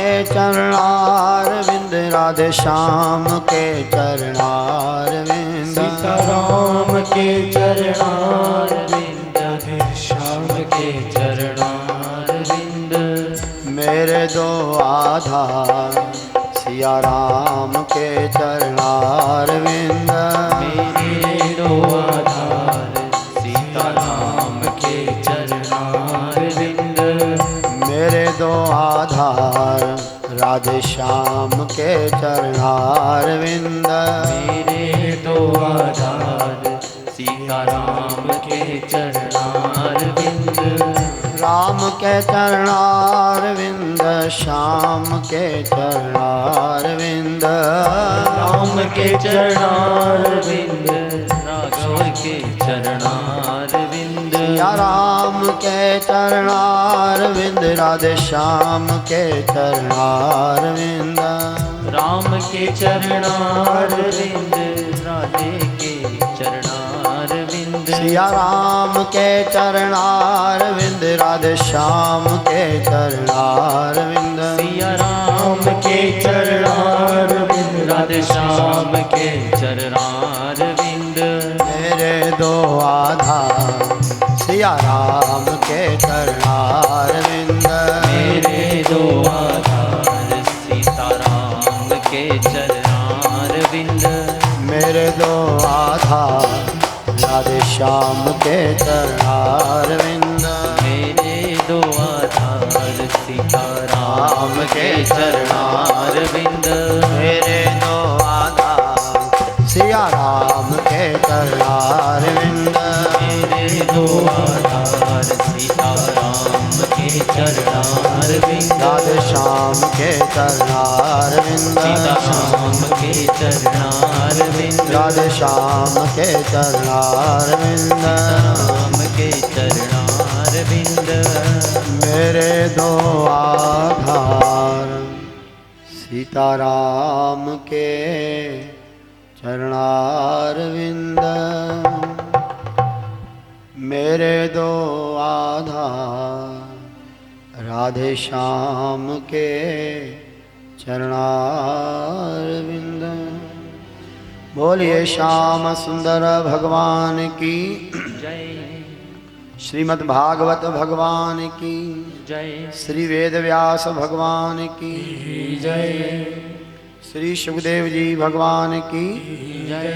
के चरणार विंद, राधे श्याम के चरणार विंद। सीताराम के चरणार विंद, राधे श्याम के चरणार विंद। मेरे दो आधार सिया राम के चरणार विंद। मेरे दो आधार सीताराम के चरणार विंद। मेरे दो आधार राधे श्याम के चरणार विंद। मेरे दो आधार सीताराम के चरणार विंद। राम के चरणार विंद, श्याम के चरणार विंद। राम के चरणार विंद, राघव के चरणार विंद। या राम के चरणार विंद, राधे श्याम के चरणार विंद। राम के चरणार विंद, राधे के चरणार विंद। सिया राम के चरणार विंद, राधे श्याम के चरणार विंद। सिया राम के चरणार विंद, राधे श्याम के चरणार विंद। मेरे दो आधार सिया राम के चरणार विंद। मेरे दो आधार सीताराम के चरणार विंद। मेरे दो आधार राधे श्याम के चरणार विंद। मेरे दो आधार सीताराम के चरणार विंद। मेरे दो आधार सिया राम के चरणार विंद। मेरे दो आधार सीताराम के चरणार विंद। राधे श्याम के चरणार विंद। सीताराम के चरणार विंद। राधे श्याम के चरणार विंद। राम के चरणार विंद। मेरे दो आधार सीताराम के चरणार विंद। मेरे दो आधार राधे श्याम के चरणार विंद। बोलिए श्याम सुंदर भगवान की जय। श्रीमद् भागवत भगवान की जय। श्री वेद व्यास भगवान की जय। श्री सुखदेव जी भगवान की जय।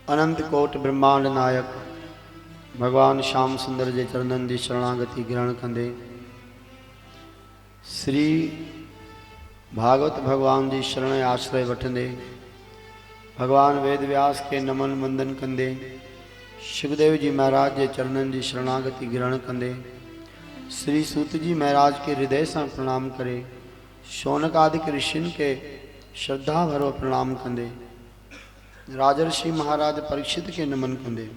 अनंत कोट ब्रह्मांड नायक भगवान श्याम सुंदर जे चरणन जी शरणागति ग्रहण कंदे श्री भागवत भगवान जी शरण आश्रय वठंदे भगवान वेद व्यास के नमन वंदन कंदे सुखदेव जी महाराज जे चरणन जी शरणागति ग्रहण कंदे श्री सूत जी महाराज के हृदय से प्रणाम करे शौनक आदि ऋषिन के श्रद्धा भरो प्रणाम कंदे राजर्षि महाराज परीक्षित के नमन कंदे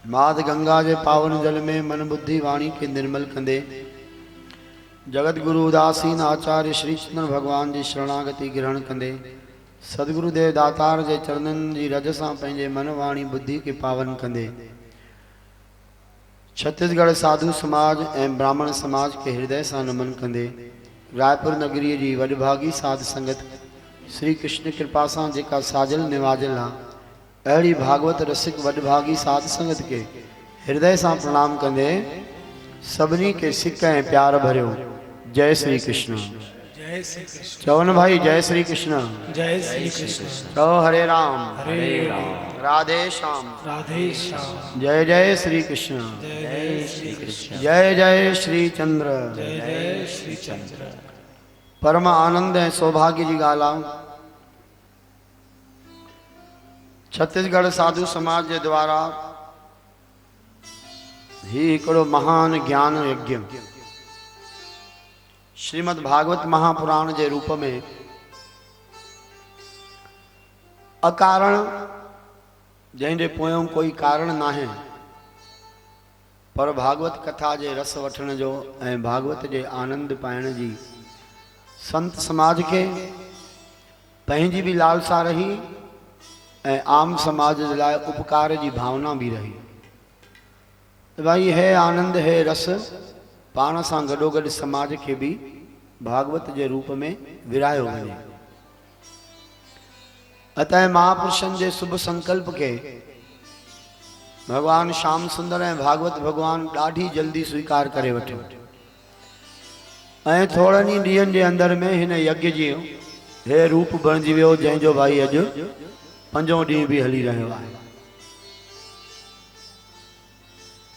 माद गंगा जे पावन जल में मन बुद्धि वाणी के निर्मल कंदे जगत गुरु उदासीन आचार्य श्री चंद्र भगवान जी शरणागति ग्रहण कंदे सदगुरुदेव दातार जे चरणन जी रज सां पंहिंजे मन वाणी बुद्धि के पावन कंदे छत्तीसगढ़ साधु समाज ऐं ब्राह्मण समाज के हृदय सां नमन कंदे रायपुर नगरी जी वडभागी साध संगत श्री कृष्ण कृपा सां जेका साजल निवाजल आहे अहिड़ी भागवत रसिक वडभागी साध संगत के हृदय सां प्रणाम कंदे सभिनी के सिक ऐं प्यार भरियो जय श्री कृष्ण। जय श्री कृष्ण। चवन भाई जय श्री कृष्ण। जय श्री कृष्ण। चलो हरे राम राधे श्याम राधे श्याम। जय जय श्री कृष्ण। जय श्री कृष्ण। जय जय श्री चंद्र। जय जय श्री चंद्र। परम आनंद ऐं सौभाग्य जी ॻाल्हि आहे छत्तीसगढ़ साधु समाज जे द्वारा ही हिकिड़ो महान ज्ञान यज्ञ श्रीमद् भागवत महापुराण के रूप में अकारण जैसे पोयों कोई कारण ना है पर भागवत कथा के रस वठण जो ऐं भागवत के आनंद पाइण जी संत समाज के पंहिंजी भी लालसा रही ऐं आम समाज जे लाइ उपकार की भावना भी रही। भाई है आनंद है रस पाण सां गॾोगॾु समाज खे बि भागवत जे रूप में विरायो वञे। अतः महापुरुषनि जे शुभ संकल्प के भगवान श्याम सुंदर ऐं भागवत भगवान ॾाढी जल्दी स्वीकार करे वठियो ऐं थोड़नि ई ॾींहंनि जे अंदर में हिन यज्ञ जी हे रूप बणिजी वियो, जंहिंजो भाई अॼु 5 ॾींहं बि हली रहियो आहे।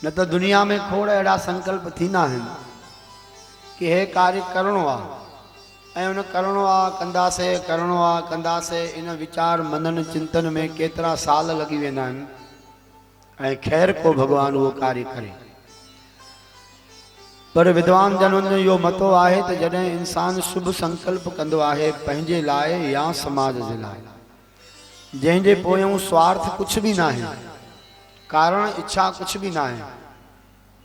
न त दुनिया में खोड़ अहिड़ा संकल्प थींदा आहिनि कि हे कार्य करणो आहे ऐं उन करणो आहे, कंदासीं, इन वीचार मनन चिंतन में केतिरा साल लॻी वेंदा आहिनि ऐं ख़ैर को भगवान उहो कार्य करे। पर विद्वान जननि जो इहो मतो आहे त जॾहिं इंसान शुभ संकल्प कंदो आहे पंहिंजे लाइ या समाज जे लाइ, जंहिंजे पोयों स्वार्थ कुछ भी ना है, कारण इच्छा कुछ भी ना है,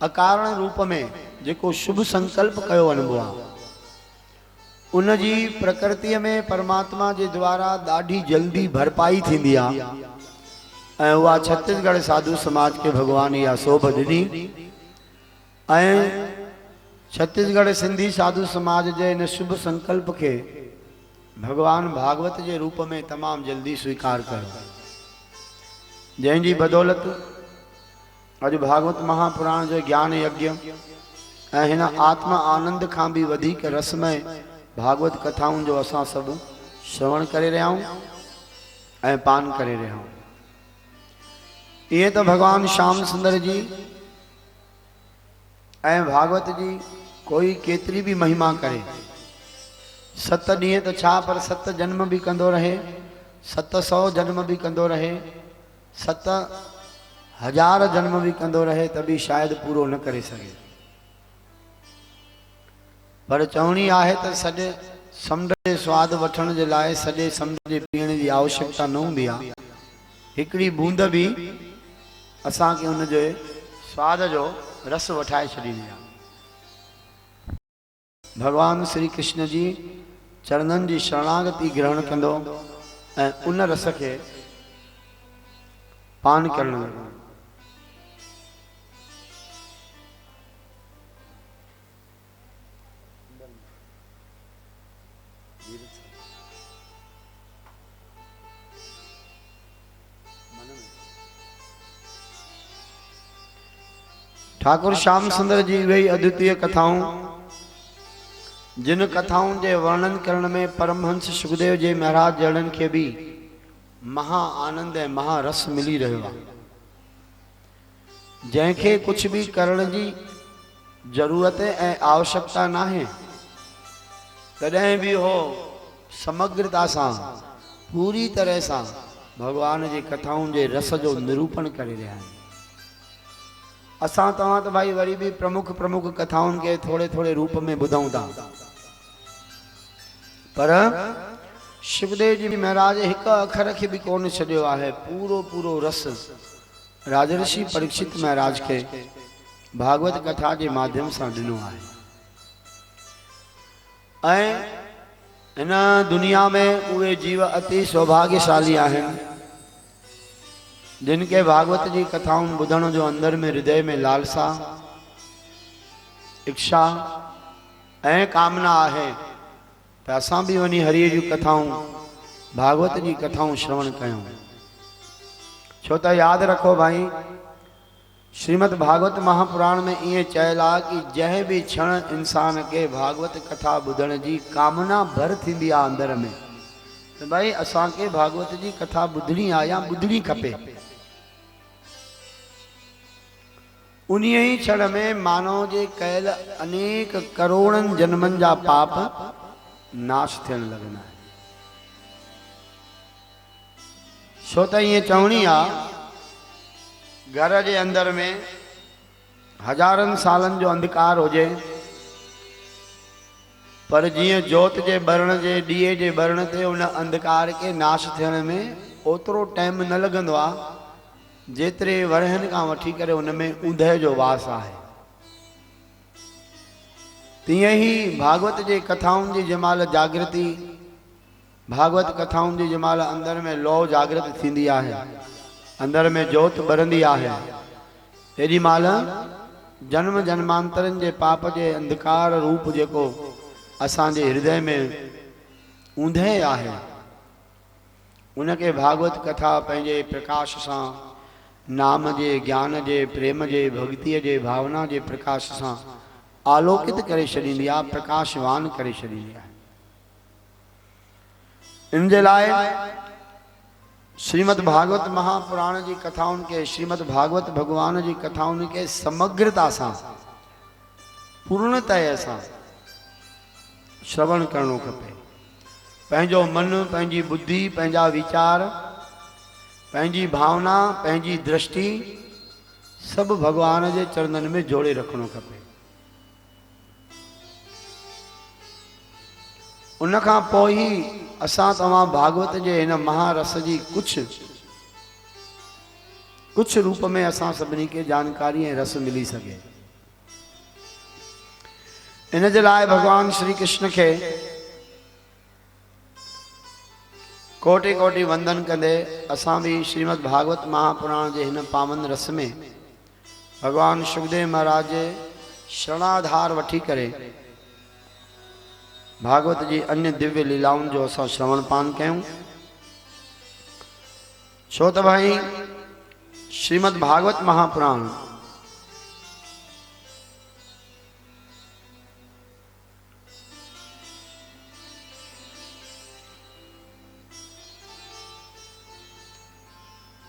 अकारण रूप में जेको शुभ संकल्प कयो वञिबो आहे उन जी प्रकृति में परमात्मा जे द्वारा ॾाढी जल्दी भरपाई थींदी आहे ऐं उहा छत्तीसगढ़ साधु समाज के भगवान इहा शोभ ॾिनी ऐं छत्तीसगढ़ सिंधी साधु समाज जे इन शुभ संकल्प के भगवान भागवत जे रूप में तमाम जल्दी स्वीकार कयो, जंहिंजी बदौलत अॼु भागवत महापुराण जो ज्ञान यज्ञ ऐं हिन आत्मा आनंद खां भी वधीक रसमय भागवत कथाउनि जो असां सभु श्रवण करे रहिया आहियूं ऐं पान करे रहिया आहियूं। इहे त भगवान श्याम सुंदर जी ऐं भागवत जी कोई केतरी भी महिमा करे, 7 ॾींहं त छा पर 7 जन्म भी कंदो रहे, 700 जन्म भी कंदो रहे, 7,000 जन्म भी कंदो रहे त भी शायद पूरो न करे सके। पर चवणी आहे त सॼे समुंड जे स्वाद वठण जे लाइ सॼे समुंड जे पीअण जी आवश्यकता न हूंदी आहे, हिकिड़ी बूंद भी असांखे उन जे स्वाद जो रस वठाए छॾींदी आहे। भगवान श्री कृष्ण जी चरणनि जी शरणागति ग्रहण कंदो ऐं उन रस खे पान करण लॻो। ठाकुर श्याम सुंदर जी वही अद्वितीय कथाऊं, जिन कथाउनि जे वर्णन करण में परमहंस सुखदेव जी महाराज जड़न के भी महा आनंद ऐं महारस मिली रहियो आहे, जंहिंखे कुछ भी करण जी जरूरत ऐं आवश्यकता ना है, तॾहिं भी हो समग्रता सां पूरी तरह सां भगवान जी कथाउनि जे रस जो निरूपण करे रहिया आहिनि। असां तव्हां त भाई वरी भी प्रमुख कथाउनि के थोड़े थोड़े रूप में ॿुधूं था, पर सुखदेव जी महाराज हिक अखर के भी कोन छॾियो आहे, पूरो रस राजर्षि परीक्षित महाराज के भागवत कथा के माध्यम से ॾिनो आहे। ऐं इन दुनिया में उहे जीव अति सौभाग्यशाली आहिनि जिनके भागवत जी कथाउनि ॿुधण जो अंदर में हृदय में लालसा, इच्छा ऐं कामना आहे त असां भी वञी हरिय जी कथाऊं, भागवत जी कथाऊं श्रवण कयूं। छो त याद रखो भाई, श्रीमद् भागवत महापुराण में इएं चयल आहे कि जंहिं भी क्षण इंसान के भागवत कथा ॿुधण जी कामना भर थींदी आहे अंदर में, त भाई असां के भागवत जी कथा ॿुधणी आहे या ॿुधणी खपे। उन्हीं ही क्षण में मानव जे कयल अनेक करोड़न जन्मन जा पाप नाश थियण लगना है। छो त ये चवणी आ, घर जे अंदर में हजारन सालन जो अंधकार होजे, पर जिए जोत जे बरण जे दिए जे बरण ते उन अंधकार के नाश थियण में ओतरो टाइम न लगंदो आ जेतरे वरहन का वठी करे उनमें ऊंदह जो वास आहे। तीअं ही भागवत जे कथाउनि जी जमाल जागृति, भागवत कथाउनि जी जमाल अंदर में लौ जागृत थींदी आहे, अंदर में जोत बरंदी आहे, तेॾी महिल जन्म जन्मांतरनि जे पाप जे अंधकार रूप जेको असांजे हृदय में ऊंधे आहे, उनके भागवत कथा पंहिंजे प्रकाश सां, नाम जे, ज्ञान जे, प्रेम जे, भक्तीअ जे, भावना जे प्रकाश सां आलोकित करे छॾींदी आहे, प्रकाशवान करे छॾींदी आहे। इन जे लाइ श्रीमद् भागवत महापुराण जी कथाउनि के, श्रीमद् भागवत भगवान जी कथाउनि के समग्रता सां, पूर्णतया सां श्रवण करणो खपे। पंहिंजो मन, पंहिंजी बुद्धि, पंहिंजा विचार, पंहिंजी भावना, पंहिंजी दृष्टि सभु भगवान जे चरणनि में जोड़े रखणो खपे। उन खां पोइ ई असां तव्हां भागवत जे हिन महारस जी कुछ रूप में असां सभिनी के जानकारी ऐं रस मिली सके। इन जे लाइ भगवान श्री कृष्ण के कोटि कोटि वंदन कंदे असां भी श्रीमद् भागवत महापुराण जे हिन पावन रस में भगवान सुखदेव महाराज जे शरणाधार वठी करे भागवत जी अन्य दिव्य लीलाउनि जो असां श्रवण पान कयूं। छो त भाई श्रीमद् भागवत महापुराण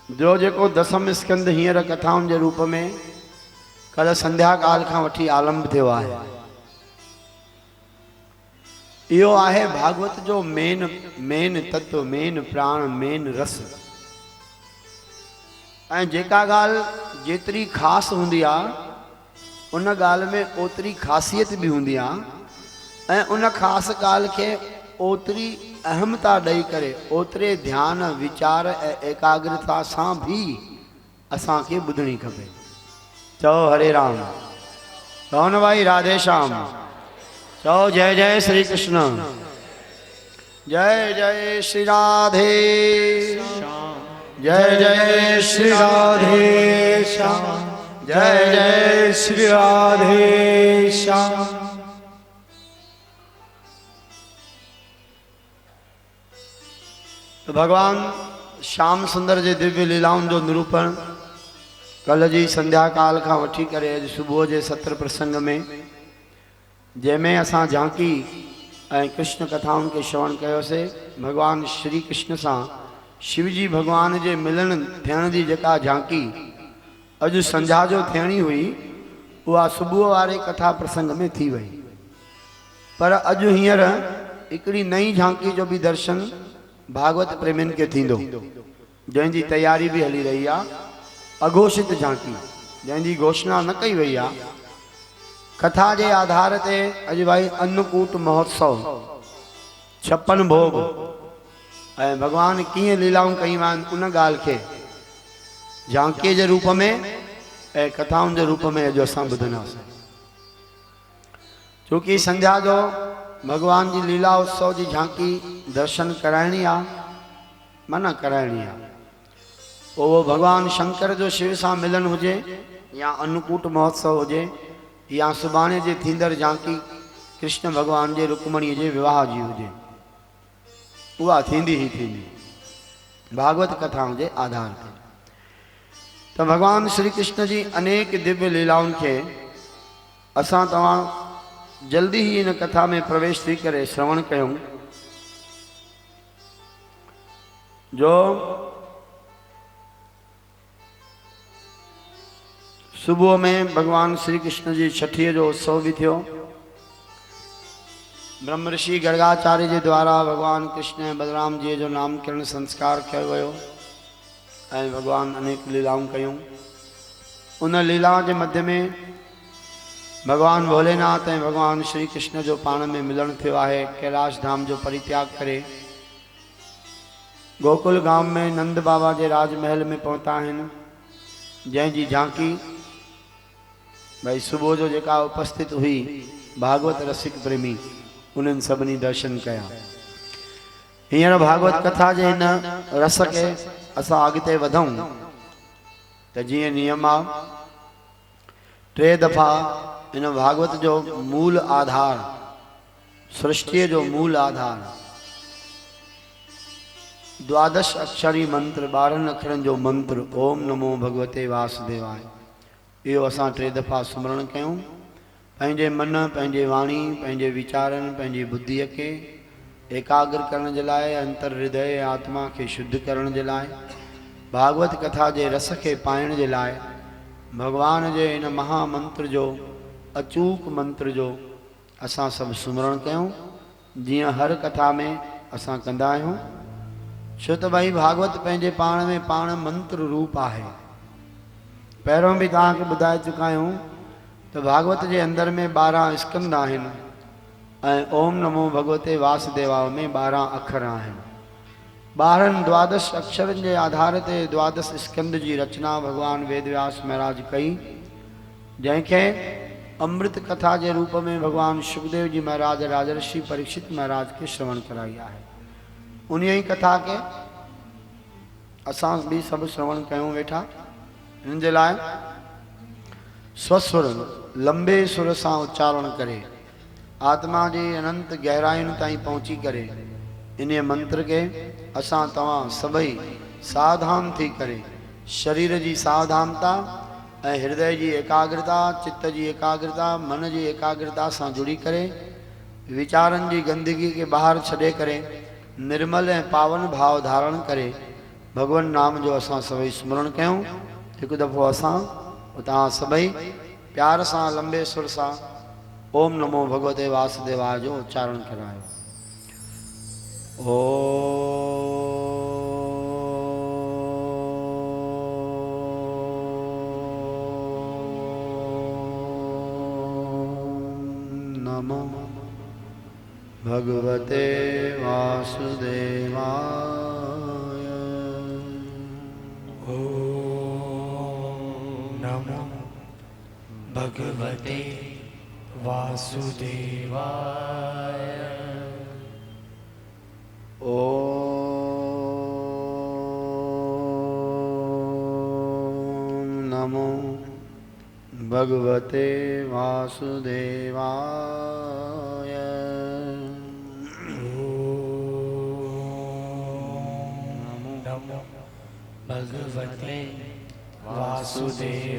जो जेको दसम स्कंद हींअर कथाउनि जे रूप में कल संध्या काल खां वठी आरंभ थियो आहे, इहो आहे भागवत जो मेन तत्व, मेन प्राण, मेन रस। ऐं जेका ॻाल्हि जेतिरी ख़ासि हूंदी आहे उन ॻाल्हि में ओतिरी ख़ासियत बि हूंदी आहे, ऐं उन ख़ासि ॻाल्हि खे ओतिरी अहमता ॾेई करे, ओतिरे ध्यान, विचार ऐं एकाग्रता सां भी असांखे ॿुधणी खपे। चओ हरे राम, चओ न भाई राधे श्याम, चओ जय जय श्री कृष्ण, जय जय श्री राधे श्याम, जय जय श्री राधे श्याम, जय जय श्री राधे श्याम। तो भगवान श्याम सुंदर जे दिव्य लीलाउनि जो निरूपण कल जी संध्या काल खां वठी करे अॼु सुबुह जे सत्र प्रसंग में, जंहिंमें असां झांकी ऐं कृष्ण कथाउनि खे श्रवण कयोसीं। भगवान श्री कृष्ण सां शिवजी भगवान जे मिलन थियण जी जेका झांकी अॼु संझा जो थियणी हुई, उहा सुबुह वारे कथा प्रसंग में थी वई। पर अॼु हींअर हिकिड़ी नई झांकी जो भी दर्शन भागवत प्रेमियुनि खे थींदो, जंहिंजी तैयारी भी हली रही आहे। अघोषित झांकी जंहिंजी घोषणा न कई वई आहे। कथा जे आधार ते अॼु भाई अन्नकूट महोत्सव, 56 भोग ऐं भगवान कीअं लीलाऊं कयूं आहिनि उन ॻाल्हि खे झांकीअ जे रूप में ऐं कथाउनि जे रूप में अॼु असां ॿुधंदासीं। छोकी संध्या जो भगवान जी लीला उत्सव जी झांकी दर्शन कराइणी आहे, माना कराइणी आहे। वो भगवान शंकर जो शिव सां मिलन हुजे, या अन्नकूट महोत्सव हुजे, या सुभाणे जे थींदड़ झांकी कृष्ण भगवान जे रुक्मणी जे विवाह जी हुजे, उहा थींदी ही थींदी भागवत कथाउनि जे आधार ते। तो भगवान श्री कृष्ण जी अनेक दिव्य लीलाउनि खे असां तव्हां जल्दी ही इन कथा में प्रवेश थी करे श्रवण कयूं। जो सुबह में भगवान श्री कृष्ण जी छठीअ जो उत्सव भी थियो। ब्रह्म ऋषि गर्गाचार्य जे द्वारा भगवान कृष्ण ऐं बलराम जी जो नामकरण संस्कार कयो वियो ऐं भगवान अनेक लीलाऊं कयूं। उन लीला के मध्य में भगवान भोलेनाथ ऐं भगवान श्री कृष्ण जो पाण में मिलन थियो आहे। कैलाश धाम जो परित्याग करे गोकुल गांव में नंद बाबा के राजमहल में पहुता आहिनि, जंहिंजी झांकी भाई सुबह जो जेका उपस्थित हुई भागवत रसिक प्रेमी उन्हनि सभिनी दर्शन कया। हींअर भागवत कथा जे हिन रस के असां अॻिते वधूं त जीअं नियम आहे टे दफ़ा इन भागवत जो मूल आधार, सृष्टि जो मूल आधार, द्वादश अक्षरी मंत्र, 12 अखरनि जो मंत्र ओम नमो भगवते वासुदेवाय, इहो असां टे दफ़ा सुमरण कयूं। पंहिंजे मन, पंहिंजे वाणी, पंहिंजे वीचारनि, पंहिंजी बुद्धीअ खे एकाग्र करण जे लाइ, अंतर हृदय आत्मा खे शुद्ध करण जे लाइ, भागवत कथा जे रस खे पाइण जे लाइ, भगवान जे इन महामंत्र जो, अचूक मंत्र जो असां सभु सुमरण कयूं, जीअं हर कथा में असां कंदा आहियूं। छो त भाई भागवत पंहिंजे पाण में पाण मंत्र रूप आहे। पहिरों बि तव्हांखे ॿुधाए चुका आहियूं त भागवत जे अंदर में 12 स्कंद आहिनि ऐं ओम नमो भगवते वासुदेवाय में 12 अखर आहिनि। 12 द्वादश अक्षरनि जे आधार ते द्वादश स्कंद जी रचना भगवान वेदव्यास महाराज कई, जंहिंखे अमृत कथा जे रूप में भगवान सुखदेव जी महाराज राजर्षि परीक्षित महाराज के श्रवण कराई आहे। उन ही कथा के असां भी सब श्रवण कयूं वेठा। इन जे लाइ स्वसुर लंबे सुर सां उच्चारण करे, आत्मा जी अनंत गहराइयुनि ताईं पहुची करे इन मंत्र के असां तव्हां सभई सावधान थी करे, शरीर जी सावधानता ऐं हृदय जी एकाग्रता, चित्त जी एकाग्रता, मन जी एकाग्रता सां जुड़ी करे, विचारनि जी गंदगी के बाहर छॾे करे, निर्मल ऐं पावन भाव धारण करे भगवान नाम जो असां सभई स्मरण कयूं। हिकु दफ़ो असां तव्हां सभई प्यार सां लंबे सुर सां ओम नमो भगवते वासुदेवाय जो उच्चारण करायो। ओम नमो भगवते वासुदेवाय। नमो भगवते वासुदेवाय। ओम नमो भगवते वासुदेवाय। नमो भगवते वासुदेवाय।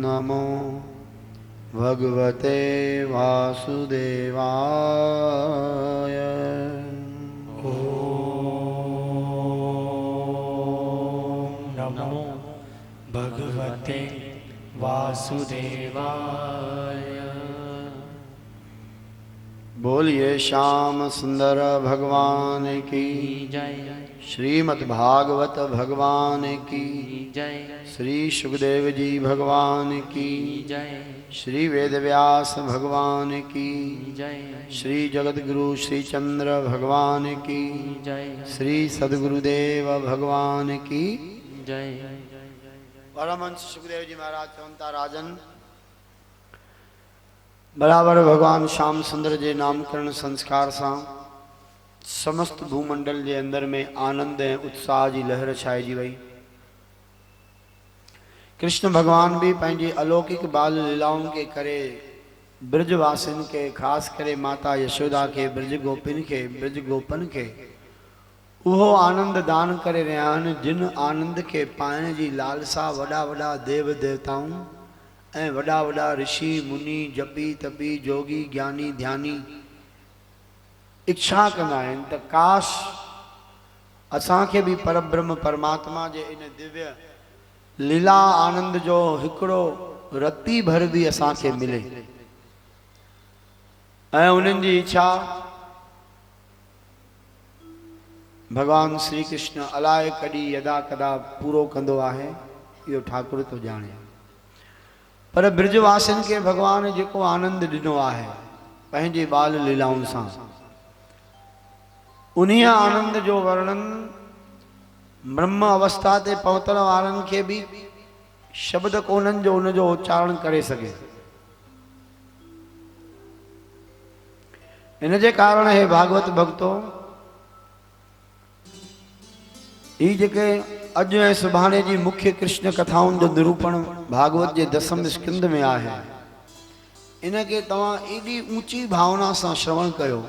नमो भगवते वासुदेवाय। नमो भगवते वासुदेवाय। बोलिए श्याम सुंदर भगवान की जय। श्रीमद् भागवत भगवान की जय। श्री सुखदेव जी भगवान की जय। श्री वेदव्यास भगवान की जय। श्री जगतगुरु श्री चंद्र भगवान की जय। श्री सदगुरुदेव भगवान की जय। परमहंस सुखदेव जी महाराज चवंता राजन, बराबर भगवान श्याम सुंदर जे नामकरण संस्कार सां समस्त भूमंडल के अंदर में आनंद ए उत्साह की लहर छाइजी वही। कृष्ण भगवान भी पंहिंजी अलौकिक बाल लीलाओं के करे ब्रजवासिन के, खास करे माता यशोदा के, ब्रज गोपिन के, ब्रज गोपन के उहो आनंद दान करे रहा आहिनि, जिन आनंद के पाइण जी लालसा वॾा वॾा देव देवताऊं ऐं वॾा वॾा ऋषि मुनि, जपी तपी, जोगी, ज्ञानी, ध्यानी इच्छा कंदा आहिनि त काश असांखे भी परब्रह्म परमात्मा जे इन दिव्य लीला आनंद जो हिकिड़ो रत्ती भर भी असांखे मिले। ऐं उन्हनि जी इच्छा भगवान श्री कृष्ण अलाए कॾहिं यदा कदा पूरो कंदो आहे, इहो ठाकुर तो जाने। पर ब्रजवासिन के भगवान जेको आनंद ॾिनो आहे पंहिंजी बाल लीलाउनि सां, उन्हीं आनंद जो वर्णन ब्रह्म अवस्था ते पहुतण वारनि खे भी शब्द कोन्हनि जो उन जो उच्चारण करे सके। इन जे कारण हे भागवत भक्तो ही जेके अॼु ऐं सुभाणे जी मुख्य कृष्ण कथाउनि जो निरूपण भागवत जे 10 स्कंद में आहे, इनके तव्हां एॾी ऊंची भावना सां श्रवण कयो।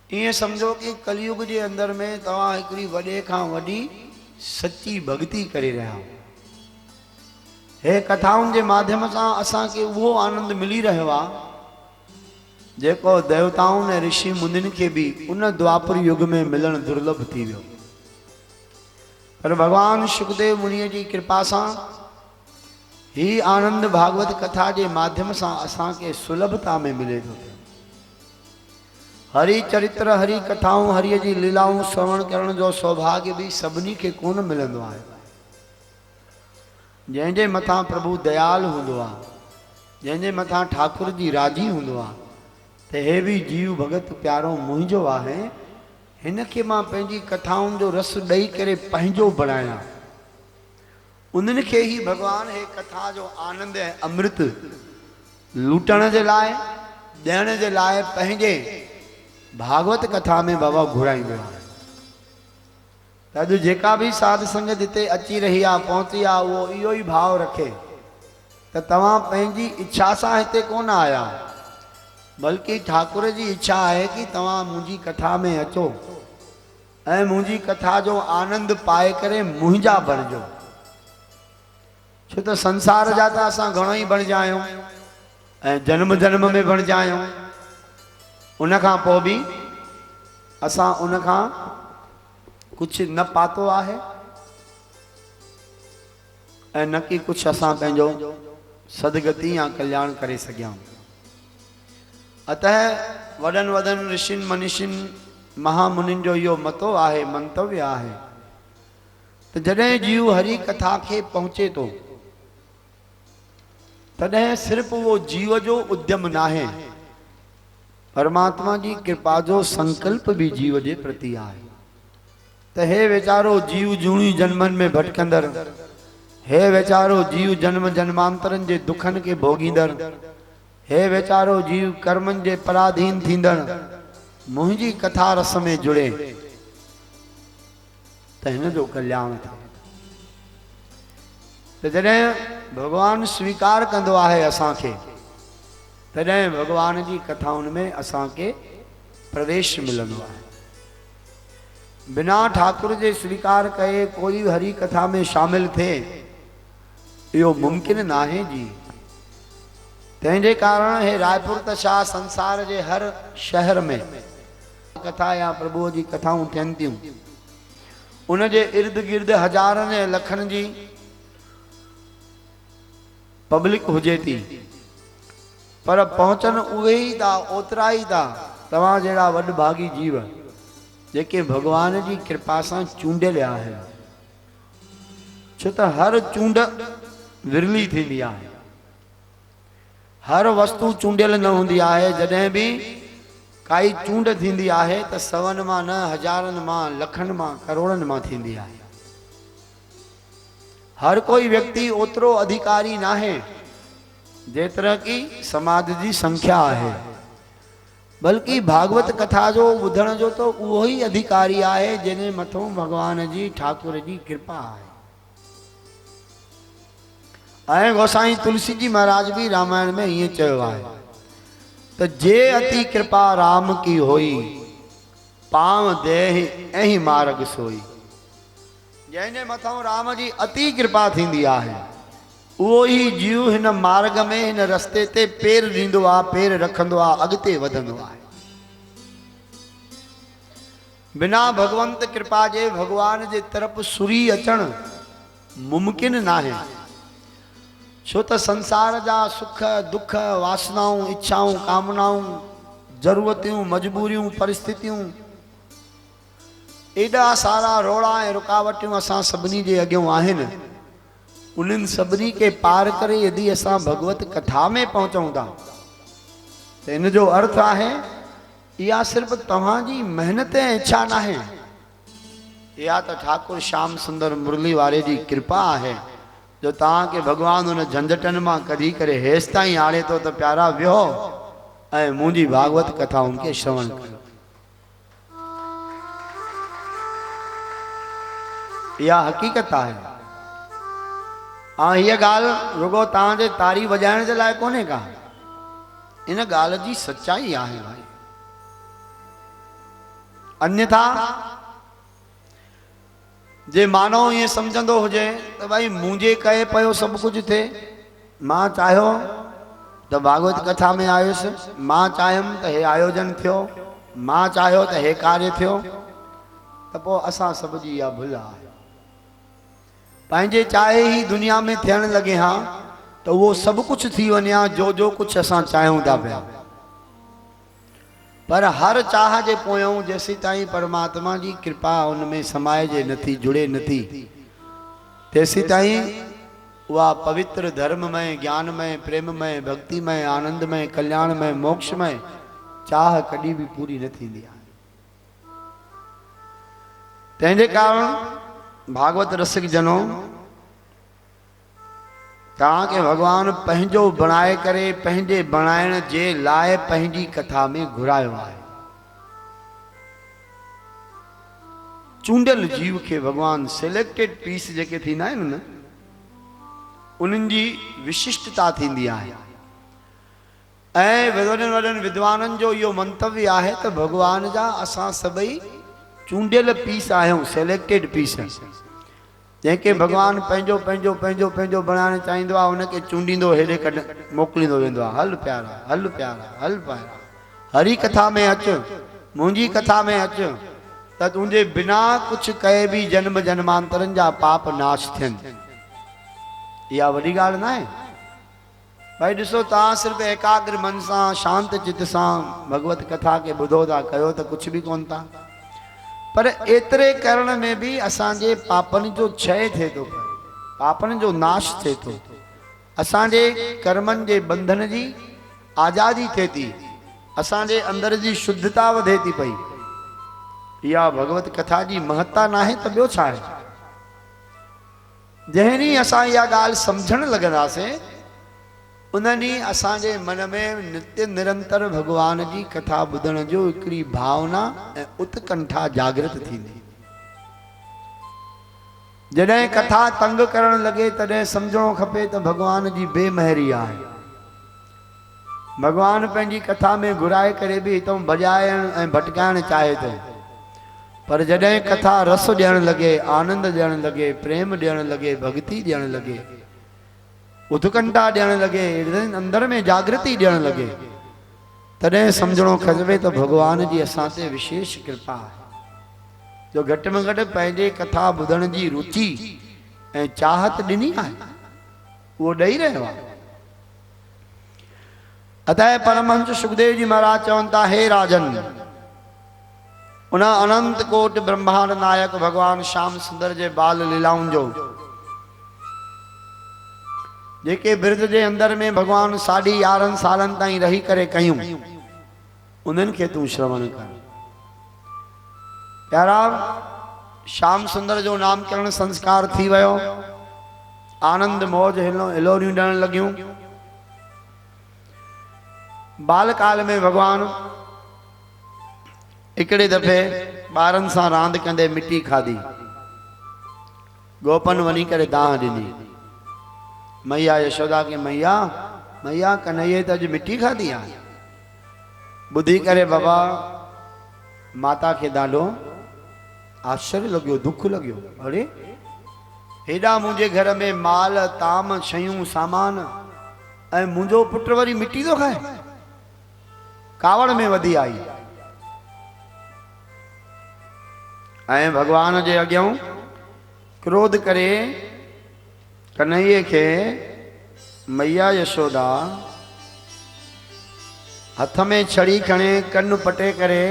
ईअं सम्झो कि कलयुग जे अंदर में तव्हां हिकिड़ी वॾे खां वॾी सच्ची भक्ति करे रहिया हो। हे कथाउनि जे माध्यम सां असांखे उहो आनंद मिली रहियो आहे जेको देवताउनि ऐं ऋषि मुनिनि खे बि उन द्वापर युग में मिलणु दुर्लभ थी वियो। पर भगवान शुकदेव मुनिअ जी कृपा सां ही आनंद भागवत कथा के माध्यम से असांखे सुलभता में मिले थो। हरि चरित्र हरि कथाऊं हरि जी लीलाऊं श्रवण करण जो सौभाग्य भी सभिनी के कोन मिलंदो आहे। जंहिंजे मथां प्रभु दयाल हूंदो आहे, जंहिंजे मथां ठाकुर जी राजी हूंदो आहे, त हे भी जीव भगत प्यारो मुंहिंजो आहे, हिन खे मां पंहिंजी कथाउनि जो रस ॾेई करे पंहिंजो बणायां। उन्हनि खे ही भगवान हे कथा जो आनंद ऐं अमृत लूटण जे लाइ ॾियण जे लाइ पंहिंजे भागवत कथा में बाबा घुराईंदो आहे। त अॼु जेका भी साध संगत हिते अची रही आहे, पहुची आहे, उहो इहो ई भाव रखे त तव्हां पंहिंजी इच्छा सां हिते कोन आया, बल्कि ठाकुर जी इच्छा है कि तव्हां मुंहिंजी कथा में अचो ऐं मुंहिंजी कथा जो आनंद पाए करे मुंहिंजा बणिजो। छो त संसार जा त असां घणो ई बणिजा आहियूं ऐं जन्म जन्म में बणिजा आहियूं, उन खां पोइ बि असां उन खां कुछ न पातो आहे ऐं न कि कुछ असां पंहिंजो सदगति या कल्याण करे सघिया। अतः वडन वडन ऋषिन मनीषिन महामुनिन जो यो मतो आहे, मंतव्य आहे तो जॾहिं जीव हरि कथा के पहुंचे तो तॾहिं सिर्फ वो जीव जो उद्यम ना है, परमात्मा जी कृपा जो संकल्प भी जीव जे प्रति आहे। तो हे वेचारो जीव जूणी जन्मन में भटकंदड़, हे वेचारो जीव जन्म जन्मांतरन जे दुखन के भोगींदड़, हे वेचारो जीव कर्मन जे पराधीन थींदड़ मुंहिंजी कथा रस में जुड़े त हिन जो कल्याण थे। तो जॾहिं भगवान स्वीकार कंदो आहे असांखे, तॾहिं भगवान जी कथाउनि में असांखे प्रवेश मिलंदो आहे। बिना ठाकुर जे स्वीकार कए कोई हरि कथा में शामिल थे इहो मुमकिन ना है जी। तंहिंजे कारण हे रायपुर त छा संसार जे हर शहर में कथा या प्रभु जी कथाऊं थियन थियूं, उन जे इर्द गिर्द हजारन ऐं लखन जी पब्लिक हुजे थी, पर पहुंचन उहे ही था, ओतरा ही था तव्हां जहिड़ा वॾभागी जीव जेके भगवान जी कृपा सां चूंडियल आहे। छो त हर चूंड विरली थींदी आहे, हर वस्तु चूंडियल न हूंदी आहे। जॾहिं भी काई चूंड थींदी आहे त सवन मां न, हजारन मां, लखन मां, करोड़न मां थींदी आहे। हर कोई व्यक्ति ओतरो अधिकारी ना है जेतरा की समाज जी संख्या है, बल्कि भागवत कथा जो ॿुधण जो तो उहो ही अधिकारी आहे जिने मथों भगवान जी ठाकुर जी कृपा आहे। ऐं गोसाई तुलसी जी महाराज भी रामायण में ये चयो आहे तो जे अति कृपा राम की होई, पाव देहि एहि मार्ग सोई। जैने मथों राम जी अति कृपा थींदी आहे, उहो ही जीव हिन मार्ग में हिन रस्ते ते पेर ॾींदो आहे, पेर रखंदो आहे, अॻिते वधंदो आहे। बिना भगवंत कृपा जे भगवान जे तरफ सुरी अचण मुमकिन ना है। छो त संसार जा सुख दुख वासनाऊं इच्छाऊं कामनाऊं जरूरतियूं मजबूरियूं परिस्थितियूं एडा सारा रोड़ा ऐं रुकावटूं असां सभिनी जे अॻियां आहिनि। उन्हनि सभिनी के पार करे यदि असां भगवत कथा में पहुंचूं था तो इन जो अर्थ आहे इहा सिर्फ तव्हांजी मेहनत ऐं इच्छा ना है, इहा त ठाकुर श्याम सुंदर मुरली वारे जी कृपा आहे जो तव्हांखे भगवान उन झंझटन मां कढी करे हेसि ताईं आणे थो त प्यारा वियो ऐं मुंहिंजी भागवत कथाउनि खे श्रवण कयो। इहा हक़ीक़त आहे। हीअ ॻाल्हि रुगो तव्हांजे तारी वॼाइण जे लाइ कोन्हे का, इन ॻाल्हि जी सच्चाई आहे भाई। अन्यथा जे मानव ईअं सम्झंदो हुजे त भाई मुंहिंजे कए पियो सभु कुझु थिए, मां चाहियो त भागवत कथा में आयुसि, मां चाहियुमि त हे आयोजन थियो, मां चाहियो त हे कार्य थियो, त पोइ असां सभ जी इहा भुल आहे। पंहिंजे चाहे ई दुनिया में थियण लॻे हा त उहो सभु कुझु थी वञे हा जो कुझु असां चाहियूं था पिया। पर हर चाह जे पोयों जेसीं ताईं परमात्मा जी कृपा उन में समाइजे नथी, जुड़े नथी, तेसीं ताईं उहा पवित्र धर्ममय, ज्ञानमय, प्रेममय, भक्तिमय, आनंदमय, कल्याणमय, मोक्षमय चाह कॾहिं बि पूरी न थींदी आहे। तंहिंजे कारण भागवत रसिक जनो, तव्हांखे भगवान पंहिंजो बणाए करे पंहिंजे बणाइण जे लाइ पंहिंजी कथा में घुरायो आहे। चूंडियल जीव खे भगवान सिलेक्टेड पीस जेके थींदा आहिनि न, उन्हनि जी विशिष्टता थींदी आहे। ऐं वॾनि वॾनि विद्वाननि जो इहो मंतव्य आहे त भगवान जा असां सभई चूंडियल पीस आहियूं, सिलेक्टेड पीस। जंहिंखे भगवान पंहिंजो पंहिंजो पंहिंजो पंहिंजो बणाइणु चाहींदो आहे, उनखे चूंडींदो हेॾे मोकिलींदो वेंदो आहे। हल प्यारा, हल प्यारा, हल प्यारा, हरी कथा में अचु, मुंहिंजी कथा में अचु, त तुंहिंजे बिना कुझु कए बि जन्म जन्मांतरनि जा पाप नाश थियनि। इहा वॾी ॻाल्हि न आहे भाई। ॾिसो, तव्हां सिर्फ़ु एकाग्र मन सां, शांत चित सां भगवत कथा खे ॿुधो था, कयो त कुझु बि कोन था, पर एतिरे करण में बि असांजे पापनि जो क्षय थिए थो, पापनि जो नाश थिए थो, असांजे कर्मनि जे बंधन जी आज़ादी थिए थी, असांजे अंदर जी शुद्धता वधे थी पई। इहा भगवत कथा जी महत्ता न आहे त ॿियो छा आहे। जंहिं ॾींहुं असां इहा ॻाल्हि सम्झण लॻंदासीं, उन ॾींहुं असांजे मन में नित्य निरंतर भगवान जी कथा ॿुधण जो हिकिड़ी भावना ऐं उत्कंठा जागृत थींदी। जॾहिं कथा तंग करण लॻे तॾहिं सम्झणो खपे त भगवान जी बेमहरी आहे। भगवान पंहिंजी कथा में घुराए करे बि हितां भॼाइण ऐं भटकाइण चाहे थो, पर जॾहिं कथा रस ॾियणु लॻे, आनंद ॾियणु लॻे, प्रेम ॾियणु लॻे, भक्ति ॾियणु लॻे, उत्कंठा ॾियणु लॻे, अंदर में जागृति ॾियणु लॻे, तॾहिं सम्झणो खपे त भगवान जी असां ते विशेष कृपा आहे, जो घटि में घटि पंहिंजे कथा ॿुधण जी रुचि ऐं चाहत ॾिनी आहे, उहो ॾेई रहियो आहे। अतः परमहंस सुखदेव जी महाराज चवनि था, हे राजन, उन अनंत कोट ब्रह्मांड नायक भगवान श्याम सुंदर जे बाल लीलाउनि जो जेके बिरद जे अंदर में भगवान 11.5 सालनि ताईं रही करे कयूं, उन्हनि खे तूं श्रवण कर। प्यारा, श्याम सुंदर जो नामकरण संस्कार थी वियो, आनंद मौज हिलोरियूं ॾियण लॻियूं। बालकाल में भगवान हिकिड़े दफ़े ॿारनि सां रांदि कंदे मिटी खाधी, गोपन वञी करे दाह ॾिनी। मैया यशोदा के मैया मैया कन्हैया त अॼु मिटी खाधी आहे। ॿुधी करे बाबा माता खे ॾाढो आश्चर्य लॻियो, दुख लॻियो। अरे, हेॾा मुंहिंजे घर में माल ताम शयूं सामान, ऐं मुंहिंजो पुटु वरी मिटी थो खाए। कावड़ में वधी आई ऐं भगवान जे अॻियां क्रोध करे कन्हैया खे मैया यशोदा हथ में छड़ी खणे कन पटे करे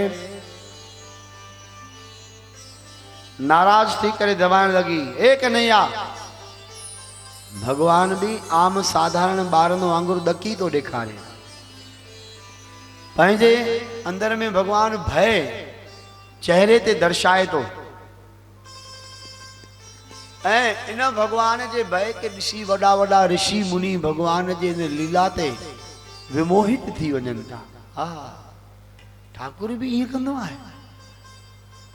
नाराज थी करे दबाइण लगी। ए कन्हैया, भगवान भी आम साधारण ॿारनि वांगुरु ॾकी तो ॾेखारे। पंहिंजे अंदर में भगवान भय चेहरे ते दर्शाए तो, ऐं इन भगवान जे भय के ॾिसी वॾा वॾा ऋषि मुनि भगवान जे लीला ते विमोहित थी वञनि था। हा ठाकुर भी ईअं कंदो आहे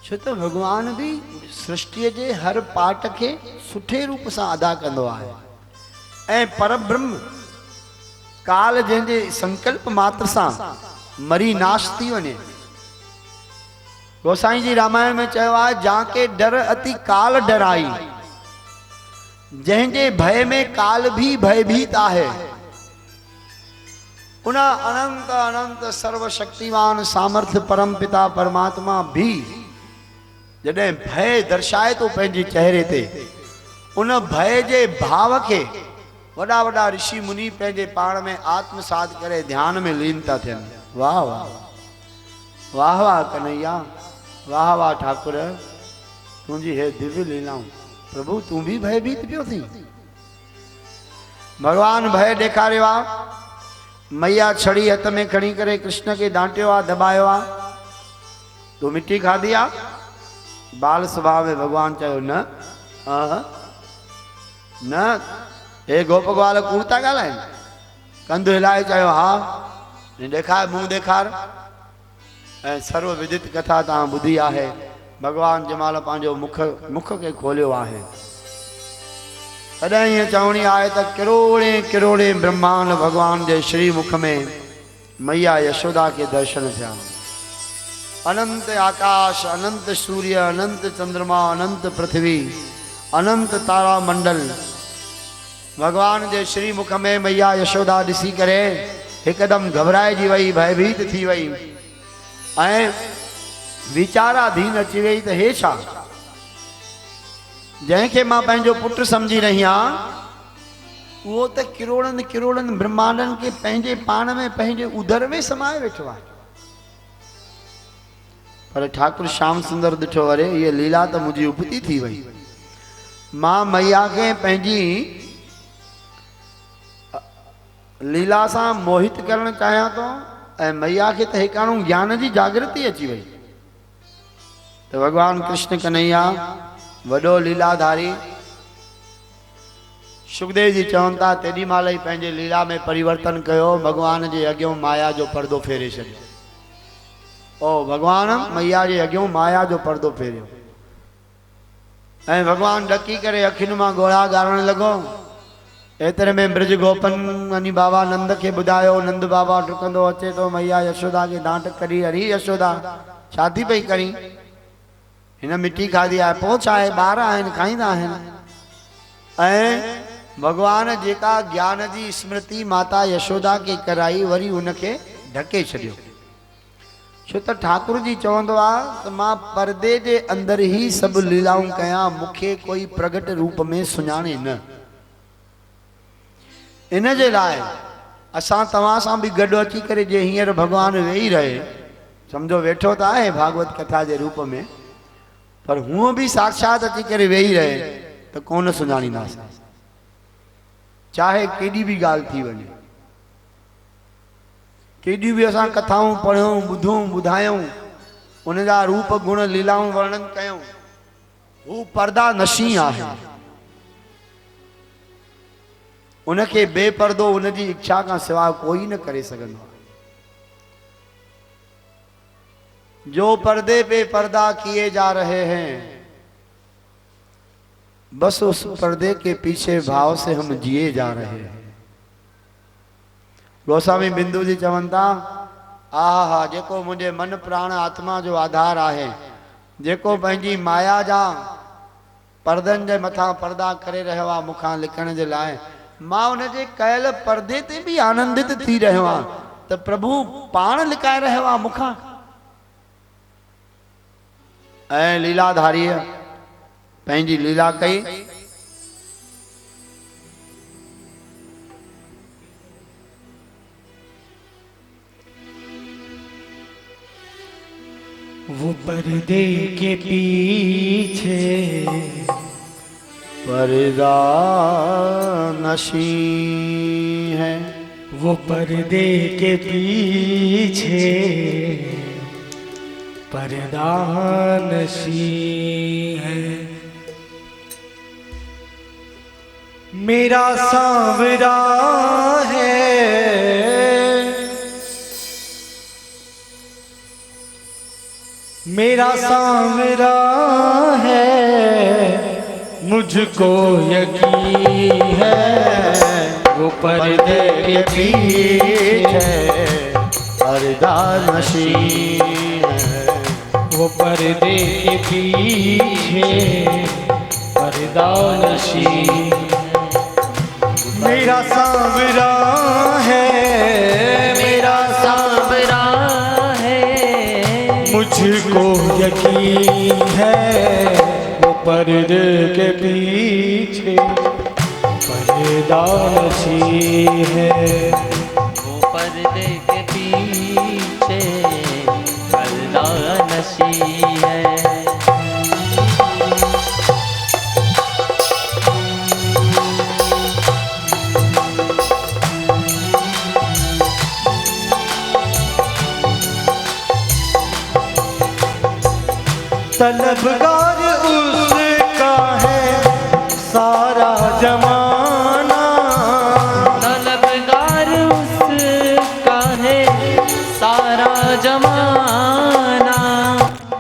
छो त भगवान भी सृष्टि जे हर पार्ट के सुठे रूप से अदा कंदो आहे ऐं परब्रह्म काल जंहिंजे संकल्प मात्र सां मरी नाश थी वञे। गोसाई जी रामायण में चयो आहे जाके डर अति काल डराई, जंहिंजे भय में काल भी भयभीत आहे। उन अनंत अनंत सर्वशक्तिवान सामर्थ्य परम पिता परमात्मा भी जॾहिं भय दर्शाए तो पंहिंजे चेहरे ते, उन भय जे भाव के वॾा वॾा ऋषि मुनि पंहिंजे पाण में आत्मसात करे ध्यान में लीन था थियनि। वाह वाह वाह वाह कन्हैया, वाह वाह ठाकुर, तुंहिंजी हे दिव्य लीलाऊं। प्रभु तू भी भयभीत पियो थी। भगवान भय ॾेखारियो आहे। मैया छड़ी हथ में खणी करे कृष्ण के डांटियो आहे, दबायो आहे। तू मिट्टी खाधी आहे? बाल स्वभाव में भगवान चयो न न। हे गोप ग्वाल कूड़ था ॻाल्हाइनि? कंधु हिलाए चयो हा। ॾेखार मुंहुं ॾेखार। ऐं सर्व विदित कथा तव्हां ॿुधी आहे। भगवान जमाल पंहिंजो मुख के खोलियो आहे। तॾहिं ईअं चवणी आहे त किरोड़े किरोड़े ब्रह्मांड भगवान जे श्री मुख में मैया यशोदा के दर्शन थिया। अनंत आकाश, अनंत सूर्य, अनंत चंद्रमा, अनंत पृथ्वी, अनंत तारा मंडल भगवान जे श्री मुख में मैया यशोदा ॾिसी करे हिकदम घबराइजी वई, भयभीत थी वई ऐं विचाराधीन अची वई त हे छा? जंहिंखे मां पंहिंजो पुटु समझी रही आहियां उहो त किरोड़नि किरोड़नि ब्रह्मांडनि के पंहिंजे पाण में पंहिंजे उदर में समाए वेठो आहे। पर ठाकुर श्याम सुंदर ॾिठो, अरे ये लीला त मुंहिंजी उपती थी वई। मां मैया खे पंहिंजी लीला सां मोहित करणु चाहियां थो ऐं मैया खे त हिकाणो ज्ञान जी जागृति अची वई। तो भगवान कृष्ण कन्हैया वडो लीलाधारी सुखदेव जी चवनि था तेॾी महिल ई पंहिंजे लीला में परिवर्तन कयो। भगवान जे अॻियों माया जो पर्दो फेरे छॾियो। ओ भगवान मैया जे अॻियों माया जो पर्दो फेरियो ऐं भगवान ॾकी करे अखियुनि मां ॻोढ़ा ॻारण लॻो। एतिरे में ब्रज गोपन वञी बाबा नंद के ॿुधायो। नंद बाबा डुकंदो अचे तो मैया यशोदा के डांट करी, अरे यशोदा छा थी पई करी? हिन मिट्टी खाधी आहे, पोइ छा आहे? ॿार आहिनि, खाईंदा आहिनि। ऐं भगवान जेका ज्ञान जी स्मृति माता यशोदा के कराई वरी उनखे ढके छॾियो। छो त ठाकुर जी चवंदो आहे त मां पर्दे जे अंदर ही सभु लीलाऊं कयां, मूंखे कोई प्रगट रूप में सुञाणे न। इन जे लाइ असां तव्हां सां बि गॾु अची करे जे हींअर भगवान वेही रहे, सम्झो वेठो त आहे भागवत कथा जे रूप में, पर हूअं बि साक्षात अची करे वेही रहे त कोन सुञाणींदासीं, चाहे केॾी बि ॻाल्हि थी वञे। केॾी बि असां कथाऊं पढ़ूं, ॿुधूं, ॿुधायूं, उन जा रूप गुण लीलाऊं वर्णन कयूं, हू पर्दा नशी आहे। उनखे बेपर्दो उनजी इच्छा का सिवा कोई न करे सघंदो आहे। जो पर्दे पे पर्दा किए जा रहे हैं, बस उस पर्दे के पीछे भाव से हम जिए जा रहे हैं। गोस्वामी बिंदु जी चवनि था, आहा हा, जेको मुंहिंजे मन प्राण आत्मा जो आधार आहे, जेको पंहिंजी माया जा पर्दनि जे मथां पर्दा करे रहियो आहे मूंखां लिखण जे लाइ, मां उनजे कयल पर्दे ते भी आनंदित थी रहियो आहियां त प्रभु पाण लिकाए रहियो आहे मूंखां। ऐं लीलाधारीअ पंहिंजी लीला कई। वो पर्दे के पीछे पर्दा नशी है, वो पर्दे के पीछे पर्दा नशी है। मेरा सांवरा है मेरा सांवरा है, मुझको यकीन है, वो पर्दे के पीछे पर्दा नशी है। वो पर्दे के पीछे पर्दा नशी। मेरा सांवरा है, मेरा सांवरा है, मुझको यकीन है, वो पर्दे के पीछे पर्दा नशी है। वो पर्दे के पीछे पर्दा नशी है। तलबगार उसका है सारा जमाना, तलबगार उसका है सारा जमाना,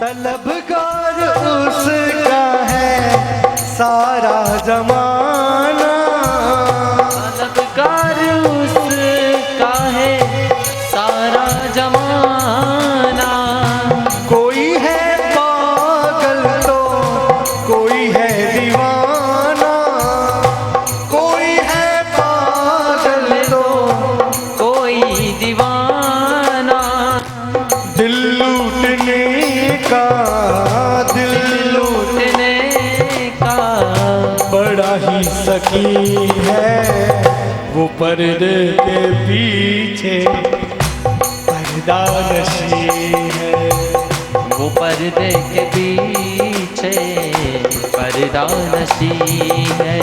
तलबगार उसका है सारा जमाना, तलबगार उसका है सारा जमाना। कोई है पागल तो कोई है दीवाना, कोई है पागल तो कोई दीवाना, दिल लूटने का, दिल लूटने का बड़ा ही सकी है, वो पर्दे के पीछे पर्दा नशी है। वो पर्दे के पीछे पर्दा नशी है।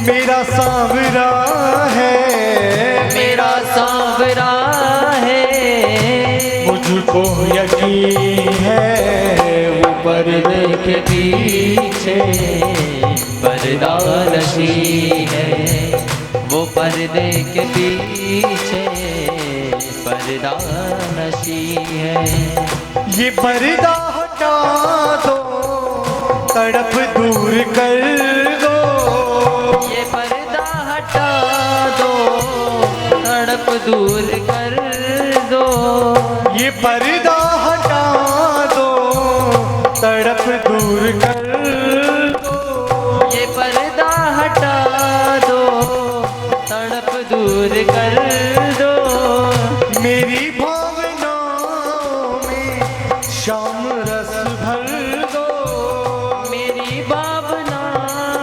मेरा सांवरा है, मेरा सांवरा है, मुझको यकीन है, वो पर्दे के पीछे पर्दा नशी है। वो पर्दे के पीछे पर्दा नशी है। ये पर्दा हटा दो, तड़प दूर कर दो, ये पर्दा हटा दो, तड़प दूर कर दो। ये पर्दा हटा दो, तड़प दूर कर दो, ये पर्दा हटा दो, तड़प दूर कर दो। मेरी भावनाओं में शाम रस भर दो, मेरी भावना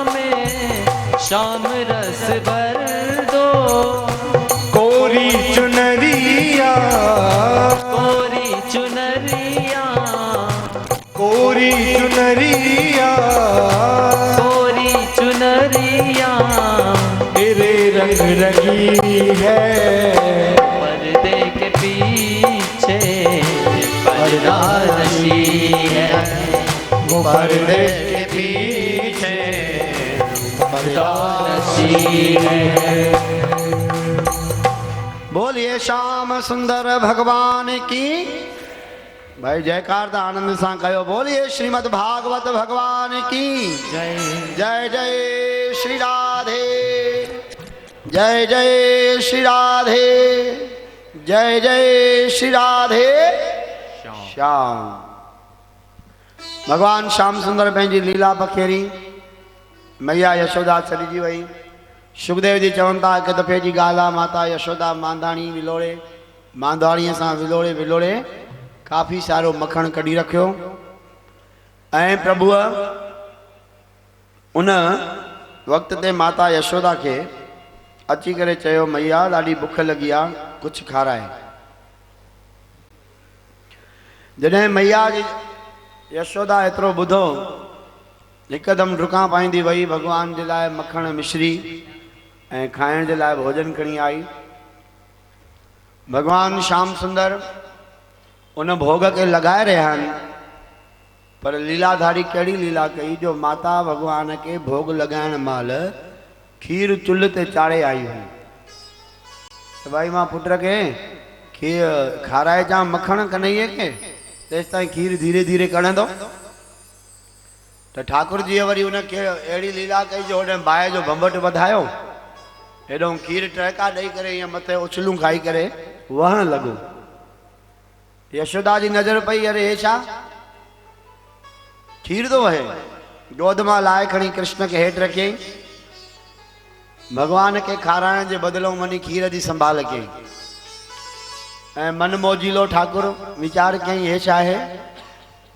में शाम रस भर दो। कोरी चुनरिया, कोरी चुनरिया, कोरी चुनरिया, कोरी चुनरिया तेरे रंग रंगी है, पर्दे के पीछे पर्दा नशी है। वो पर्दे के पीछे पर्दा नशी है। बोलिए श्याम सुंदर भगवान की। भाई जयकार दा आनंद सां कयो। बोलिए श्रीमद् भागवत भगवान की जय जय। जय श्री राधे, जय जय श्री राधे, जय जय श्री राधे श्याम। भगवान श्याम सुंदर पंहिंजी लीला बखेरी, मैया यशोदा चली जी वई। सुखदेव जी चवनि था हिकु दफ़े जी ॻाल्हि आहे, माता यशोदा मांधाणी विलोड़े, मांधाणीअ सां विलोड़े विलोड़े काफ़ी सारो मखण कढी रखियो ऐं प्रभुअ उन वक़्त ते माता यशोदा खे अची करे चयो, मैया ॾाढी बुख लॻी आहे, कुझु खाराए। जॾहिं मैया जी यशोदा एतिरो ॿुधो, हिकदमि डुकां पाईंदी वई भॻवान जे लाइ मखण मिश्री ऐं खाइण जे लाइ भोजन खणी आई। भगवान श्याम सुंदर उन भोग खे लॻाए रहिया आहिनि, पर लीलाधारी कहिड़ी लीला कई जो माता भगवान खे भोग लॻाइण महिल खीर चुल्ह ते चाढ़े आई हुई। त भाई मां पुट खे खीर खाराए जा मखण कन्हैया खे, तेसि ताईं खीर धीरे धीरे कढ़ंदो त ठाकुर जी वरी उनखे अहिड़ी लीला कई जो हुन बाहि जो भंभट वधायो, हेॾो खीर टहिका ॾेई करे ईअं मथे उछलूं खाई करे वहण लॻो। यशोदा जी नज़र पई, अरे हे छा खीर थो वहे। गोद मां लाहे खणी कृष्ण खे हेठि रखियईं, भॻवान खे खाराइण जे बदिलो वञी खीर जी संभाल कयईं। ऐं मन मोजीलो ठाकुर वीचार कयईं, हे छा आहे,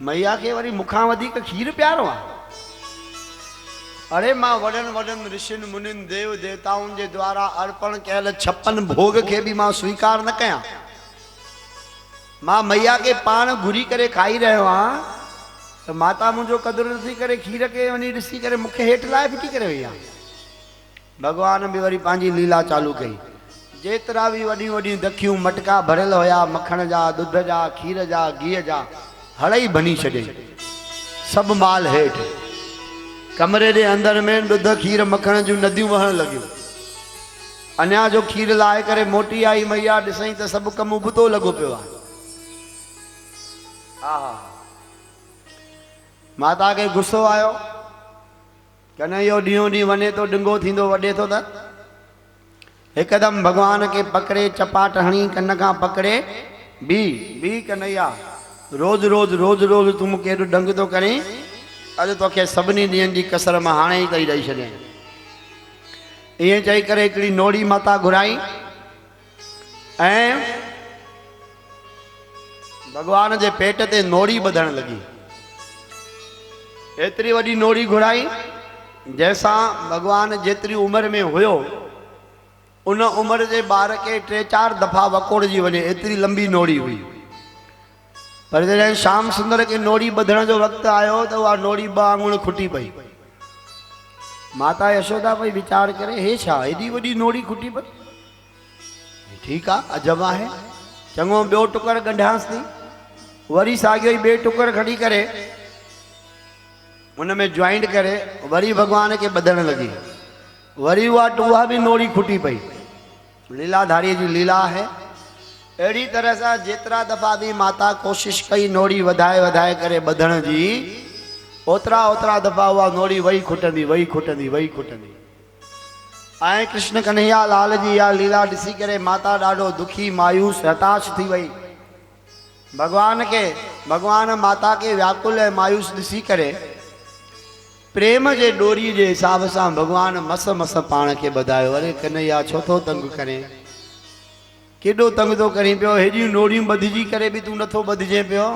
मैया खे वरी मूंखां वधीक खीर प्यारो आहे। अरे मां वॾनि वॾनि ऋषियुनि मुनियुनि देव देवताउनि जे द्वारा अर्पण कयल 56 भोग खे बि मां स्वीकार न कयां। मां मैया खे पाण घुरी करे खाई रहियो आहियां त माता मुंहिंजो क़दुरु नथी करे, खीर खे वञी ॾिसी करे मूंखे हेठि लाइ फिटी करे वई आहे। भॻवान बि वरी पंहिंजी लीला चालू कई। जेतिरा बि वॾियूं वॾियूं दखियूं मटका भरियल हुया मखण जा, ॾुध जा, खीर जा, घीअ जा, हड़ई भनी छॾे सभु माल हेठि। कमरे जे अंदर में ॾुध खीर मखण जूं नदियूं वहण लॻियूं। अञा जो खीर लाहे करे मोटी आई मैया, ॾिसई त सभु कमु उबतो लॻो पियो आहे। हा माता खे गुस्सो आयो, कन इहो ॾींहों ॾींहुं वञे थो डिंगो थींदो वॾे थो त हिकदमि भॻवान खे पकड़े चपाट हणी कन खां पकड़े, बी कन्हैया, रोज़ रोज़ रोज़ रोज़ तूं मूंखे एॾो डंग थो करीं, अॼु तोखे सभिनी ॾींहंनि जी कसर मां हाणे ई कई ॾेई छॾियईं। ईअं चई करे हिकिड़ी नोड़ी माता घुराई ऐं भॻवान जे पेट ते नोड़ी ॿधण लॻी। एतिरी वॾी नोड़ी घुराई जंहिंसां भॻवान जेतिरी उमिरि में हुयो उन उमिरि जे ॿार खे 3-4 दफ़ा वकोड़जी वञे, एतिरी लंबी नोड़ी हुई। पर जॾहिं श्याम सुंदर खे नोड़ी ॿधण जो वक़्तु आयो त उहा नोड़ी 2 आङुर खुटी पई। माता यशोदा पई वीचार करे, हे छा एॾी वॾी नोड़ी खुटी पई, ठीकु आहे, अजब आहे। चङो ॿियो टुकर ॻंढियांसि थी, वरी साॻियो ई ॿिए टुकर खणी करे उन में ज्वाइंट करे वरी भॻवान खे ॿधण लॻी। वरी उहा बि नोड़ी खुटी पई। लीलाधारी जी लीला आहे। अहिड़ी तरह सां जेतिरा दफ़ा बि माता कोशिशि कई नोड़ी वधाए वधाए करे ॿधण जी, ओतिरा दफ़ा उहा नोड़ी वही खुटंदी। ऐं कृष्ण कन्हैया लाल जी इहा लीला ॾिसी करे माता ॾाढो दुखी मायूस हताश थी वई। भॻवान माता खे व्याकुल ऐं मायूस ॾिसी करे प्रेम जे डोरी जे हिसाब सां भॻवान मस पाण खे ॿधायो। अरे कन्हैया छो थो तंग करें, केॾो तंग थो करीं पियो, हेॾियूं नोड़ियूं ॿधिजी करे बि तूं नथो ॿधिजे पियो,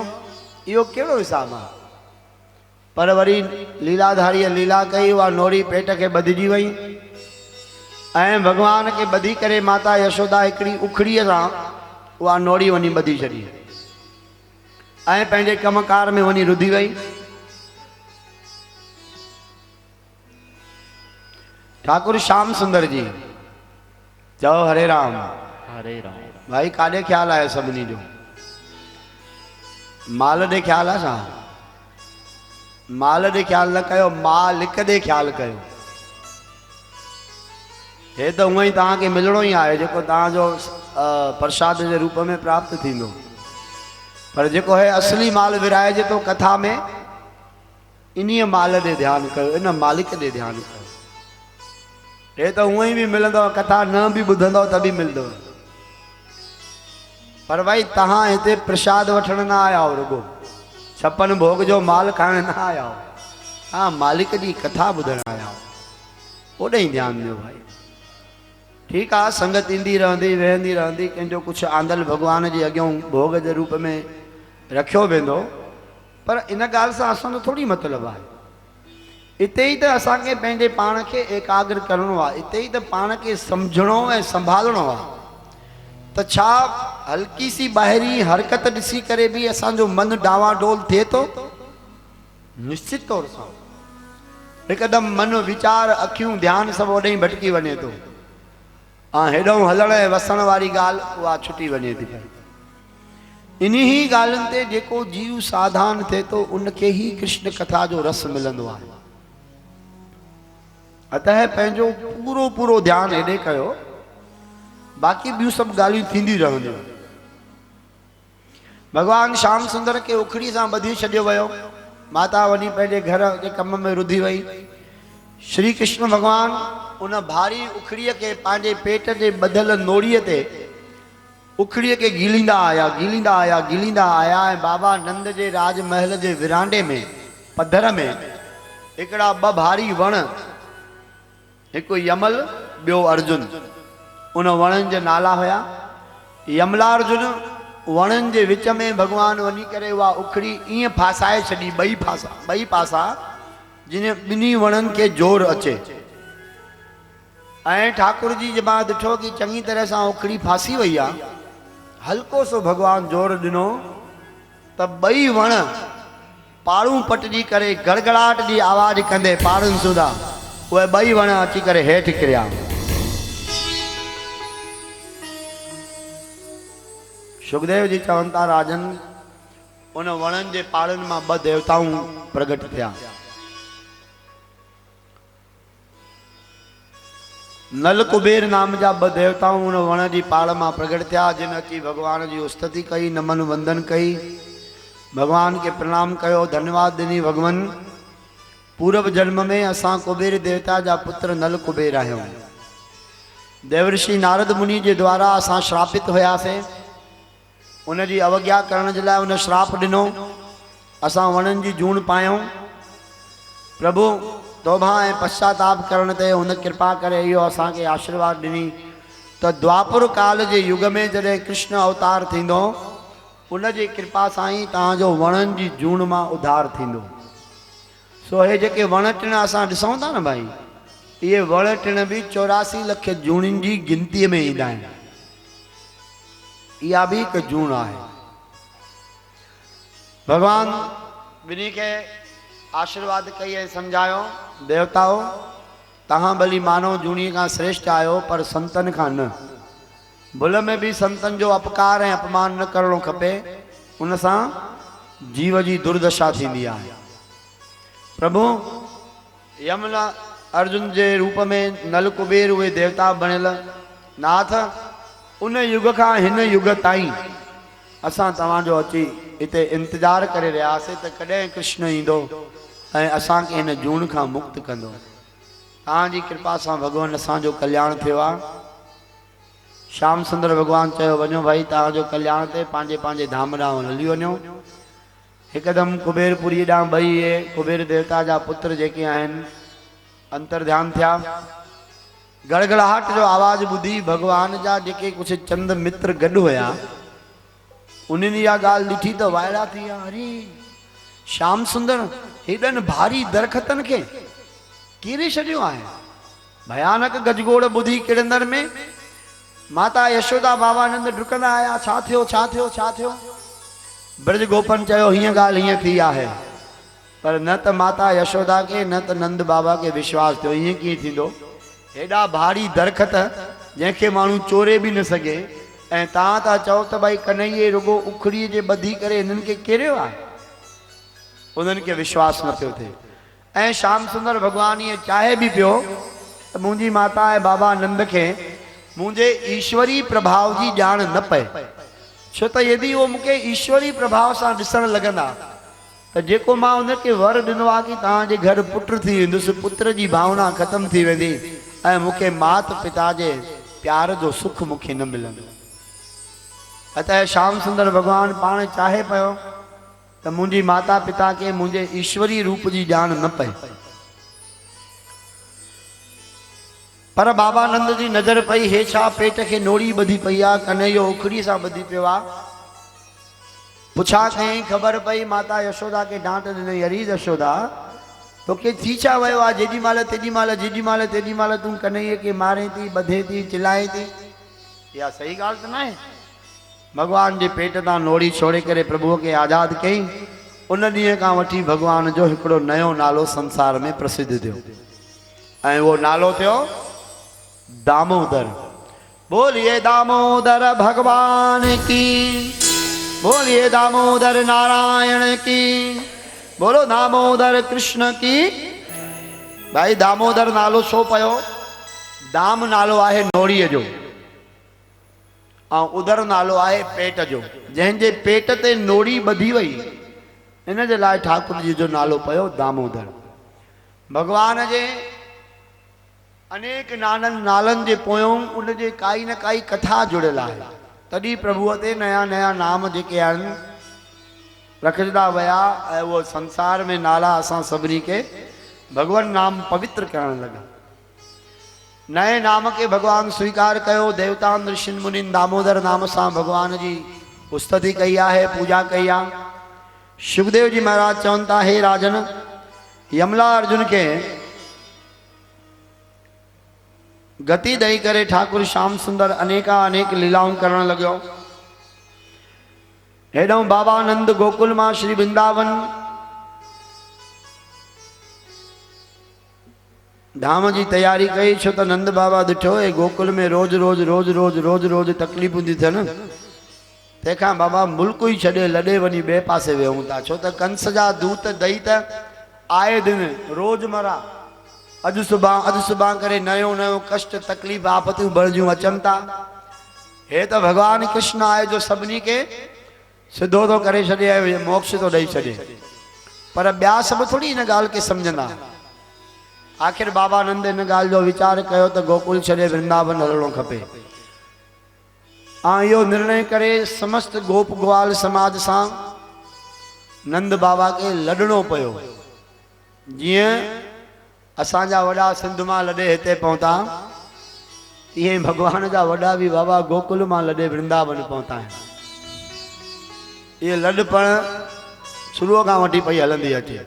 इहो कहिड़ो हिसाबु आहे। पर वरी लीलाधारीअ लीला कई, उहा नोड़ी पेट खे ॿधिजी वई ऐं भॻवान खे ॿधी करे माता यशोदा हिकिड़ी उखड़ीअ सां उहा नोड़ी वञी ॿधी छॾी ऐं पंहिंजे कमकार में वञी रुधी वई। ठाकुर श्याम सुंदर जी चओ हरे राम भाई, काॾे ख्याल आहे सभिनी जो? माल ॾे ख्याल आहे छा? माल ॾे ख्याल न कयो, मालिक ॾे ख्याल कयो। हे त हूअं ई तव्हांखे मिलणो ई आहे, जेको तव्हांजो प्रसाद जे रूप में प्राप्त थींदो। पर जेको है असली माल विराइजे थो कथा में, इन्हीअ माल ॾे ध्यानु कयो, इन मालिक ॾे ध्यानु कयो। हे त हूअं ई बि मिलंदव, कथा न बि ॿुधंदव त बि मिलंदव। पर भाई तव्हां हिते प्रसाद वठण न आया हो, रुगो 56 भोग जो माल खाइण न आया हो, हाँ मालिक जी कथा ॿुधण आया हो। ओॾे ई ध्यानु ॾियो भाई। ठीकु आहे, संगत ईंदी रहंदी वेहंदी रहंदी, कंहिंजो कुझु आंदल भॻवान जे अॻियां भोग जे रूप में रखियो वेंदो। पर इन ॻाल्हि सां असांजो थोरी मतिलबु आहे। इते ई त असांखे पंहिंजे पाण खे एकाग्र करिणो आहे, इते ई त पाण खे सम्झणो ऐं संभालणो आहे। त छा हल्की सी ॿाहिरी हरकत ॾिसी करे बि असांजो मन डावाडोल थिए थो? निश्चित तौर सां हिकदमि मन वीचार अखियूं ध्यानु सभु ओॾे ई भटकी वञे थो ऐं हेॾो हलण ऐं वसण वारी ॻाल्हि उहा छुटी वञे थी पई। इन्ही ॻाल्हियुनि ते जेको जीव सावधान थिए थो उनखे ई कृष्ण कथा जो रस मिलंदो आहे। अतः पंहिंजो पूरो ध्यानु हेॾे कयो, बाक़ी ॿियूं सभु ॻाल्हियूं थींदियूं रहंदियूं। भगवान श्याम सुंदर के उखड़ी सां ॿधी छॾियो वियो। माता वञी पंहिंजे घर जे कम में रुधी वई। श्री कृष्ण भगवान उन भारी उखड़ीअ के पंहिंजे पेट जे ॿधल नोड़ीअ ते उखड़ीअ के गीलींदा आया, गीलींदा आया, गीलींदा आया। ऐं बाबा नंद जे राजमहल जे विरांडे में पधर में हिकिड़ा ॿ भारी वण, हिकु यमल ॿियो अर्जुन, उन वणनि जा नाला हुया यमलार्जुन। वणनि जे विच में भगवान वञी करे उहा उखड़ी ईअं फासाए छॾी, ॿई पासा जिन ॿिन्ही वणनि खे जोर अचे। ऐं ठाकुर जी जब ॾिठो कि चङी तरह सां उखड़ी फासी वई आहे, हल्को सो भगवान जोर ॾिनो त ॿई वण पाड़ू पटजी करे गड़गड़ाहट जी आवाज़ कंदे पाड़ुनि सुधा उहे ॿई वण अची करे हेठि किरिया। सुखदेव जी चवनि था राजन, उन वणनि जे पाड़नि मां ॿ देवताऊं प्रगट थिया। नल कुबेर नाम जा ॿ देवताऊं उन वण जी पाड़ मां प्रगट थिया, जिन अची भगवान जी उस्तति कई, नमन वंदन कई, भगवान के प्रणाम कयो, धन्यवाद ॾिनी। भगवान पूर्व जन्म में असां कुबेर देवता जा पुत्र नल कुबेर आहियूं। देवर्षि नारद मुनि जे द्वारा असां श्रापित हुयासीं। उन जी अवज्ञा करण जे लाइ उन श्राप ॾिनो, असां वणनि जी जूण पायूं। प्रभु तौबा ऐं पश्चाताप करण ते हुन कृपा करे इहो असांखे आशीर्वाद ॾिनी त द्वापर काल जे युग में जॾहिं कृष्ण अवतार थींदो, उन जी कृपा सां ई तव्हांजो वणनि जी जूण मां उद्धार थींदो। सो हे जेके वण टिण असां ॾिसूं था न भाई, इहे वण टिण बि 84 लख जूणियुनि जी गिनतीअ में ईंदा आहिनि। इहा बि हिकु जूण आहे। भगवान ॿिन्ही खे आशीर्वाद कई ऐं सम्झायो, देवताओं तव्हां भली मानव जूणीअ खां श्रेष्ठ आहियो, पर संतन खां न। भुल में भी संतन जो अपकार ऐं अपमान न करणो खपे, उन सां जीव जी दुर्दशा थींदी आहे। प्रभु यमला अर्जुन जे रूप में नल कुबेर उहे देवता बणियल नाथ, उन युग खां हिन युग ताईं असां तव्हांजो अची हिते इंतज़ार करे रहियासीं त कॾहिं कृष्ण ईंदो ऐं असांखे हिन जूण खां मुक्त कंदो। तव्हांजी कृपा सां भगवान असांजो कल्याण थियो आहे। श्याम सुंदर भगवान चयो वञो भाई, तव्हांजो कल्याण ते पंहिंजे पंहिंजे धाम ॾांहुं हली वञो। हिकदमि कुबेरपुरी ॾांहुं ॿई इहे कुबेर देवता जा पुत्र जेके आहिनि अंतर ध्यान थिया। गड़गड़ाहट जो आवाज़ ॿुधी भगवान जा जेके कुझु चंद मित्र गॾु हुया, उन्हनि इहा ॻाल्हि ॾिठी त वाइड़ा थी विया। अरे श्याम सुंदर हेॾनि भारी दरख़तनि खे किरे छॾियो आहे। भयानक गजगोड़ ॿुधी किरंदर में माता यशोदा बाबानंद डुकंदा आया, छा थियो छा थियो छा थियो। ब्रज गोपन चयो हीअं ॻाल्हि हीअं थी आहे, पर न त माता यशोदा के न त नंद बाबा के विश्वास थियो। हीअं कीअं थींदो, हेॾा भारी दरख़त जंहिंखे माण्हू चोरे बि न सघे, ऐं तव्हां था चओ त भई कन्हैये रुगो उखड़ीअ जे ॿधी करे हिननि खे किरियो आहे। उन्हनि खे विश्वास न पियो थिए। ऐं श्याम सुंदर भगवान ईअं चाहे बि पियो त मुंहिंजी माता ऐं बाबा नंद खे मुझे ईश्वरी प्रभाव की जान न पए, छो त यदि वो मुझे ईश्वरी प्रभाव से ॾिसण लगंदा तो जेको मां उनके वर ॾिनो आहे कि तव्हांजे घर पुत्र थी वेंदुसि, पुत्र जी भावना खत्म थी वेंदी ऐं मूंखे मात पिता जे प्यार जो सुख मूंखे न मिलंदो। अतः श्याम सुंदर भगवान पाण चाहे पियो त मुंहिंजी माता पिता के मुझे ईश्वरी रूप की जान न पए। पर बाबा नंद जी नजर पई, हे छा पेट के नोड़ी ॿधी पई आहे, कन्हैयो उखड़ी सां ॿधी पियो आहे। पुछा कहीं ख़बर पई, माता यशोदा के डांट ॾिनई, अरी यशोदा तोखे थी छा वियो आहे, जेॾी महिल तेॾी महिल तूं कन्हैये के मारे थी, ॿधे थी, चिल्लाए थी। इहा सही ॻाल्हि त न आहे। भगवान जे पेट तां नोड़ी छोड़े करे प्रभुअ खे आज़ाद कई। उन ॾींहं खां वठी भगवान जो हिकिड़ो नयो नालो संसार में प्रसिद्ध थियो ऐं उहो नालो थियो दामोदर। बोलिए दामोदर भगवान की, बोलिए दामोदर नारायण की, बोलो दामोदर कृष्ण की। भाई दामोदर नालो छो पयो? दाम नालो आहे नोड़ीअ जो ऐं उदर नालो आहे पेट जो, जंहिंजे पेट ते नोड़ी ॿधी वई इन जे लाइ ठाकुर जी जो नालो पियो दामोदर। भगवान जे अनेक नालनि जे पोयों उन जे काई न काई कथा जुड़ियल आहे, तॾहिं प्रभुअ ते नया नया नाम जेके आहिनि रखजंदा विया ऐं उहो संसार में नाला असां सभिनी खे भगवान नाम पवित्र करण लॻा। नए नाम के भगवान स्वीकार कयो, देवता ऋषिन मुनिन दामोदर नाम सां भगवान जी स्तुति कई आहे, पूजा कई आहे। शिवदेव जी महाराज चवनि था, हे राजन, यमला अर्जुन के गति दई करे ठाकुर श्याम सुंदर अनेका अनेक लीलाऊं करण लॻो। हेॾों बाबा नंद गोकुल मां श्री वृंदावन धाम जी तैयारी कई, छो त नंद बाबा ॾिठो हे गोकुल में रोज रोज रोज रोज रोज रोज तकलीफ़ूं थी थियनि, तंहिंखां बाबा मुल्क ई छॾे लॾे वञी ॿिए पासे वेहूं था, छो त कंस जा दूत दैत आए दिन रोज़मर्रा अॼु सुभां करे नयो नयो कष्ट तकलीफ़ आफ़तूं बणिजियूं अचनि था। हे त भगवान कृष्ण आहे जो सभिनी खे सिधो थो करे छॾे ऐं मोक्ष थो ॾेई छॾे, पर ॿिया सभु थोरी इन ॻाल्हि खे सम्झंदा। आख़िर बाबा नंद इन ॻाल्हि जो वीचार कयो त गोकुल छॾे वृंदावन हलणो खपे ऐं इहो निर्णय करे समस्त गोप ग्वाल समाज सां नंद बाबा खे लॾणो पियो। जीअं असांजा वॾा सिंध मां लॾे हिते पहुता, तीअं भगवान जा वॾा बि बाबा गोकुल मां लॾे वृंदावन पहुता आहिनि। इहे लॾपण शुरूअ खां वठी पई हलंदी अचे।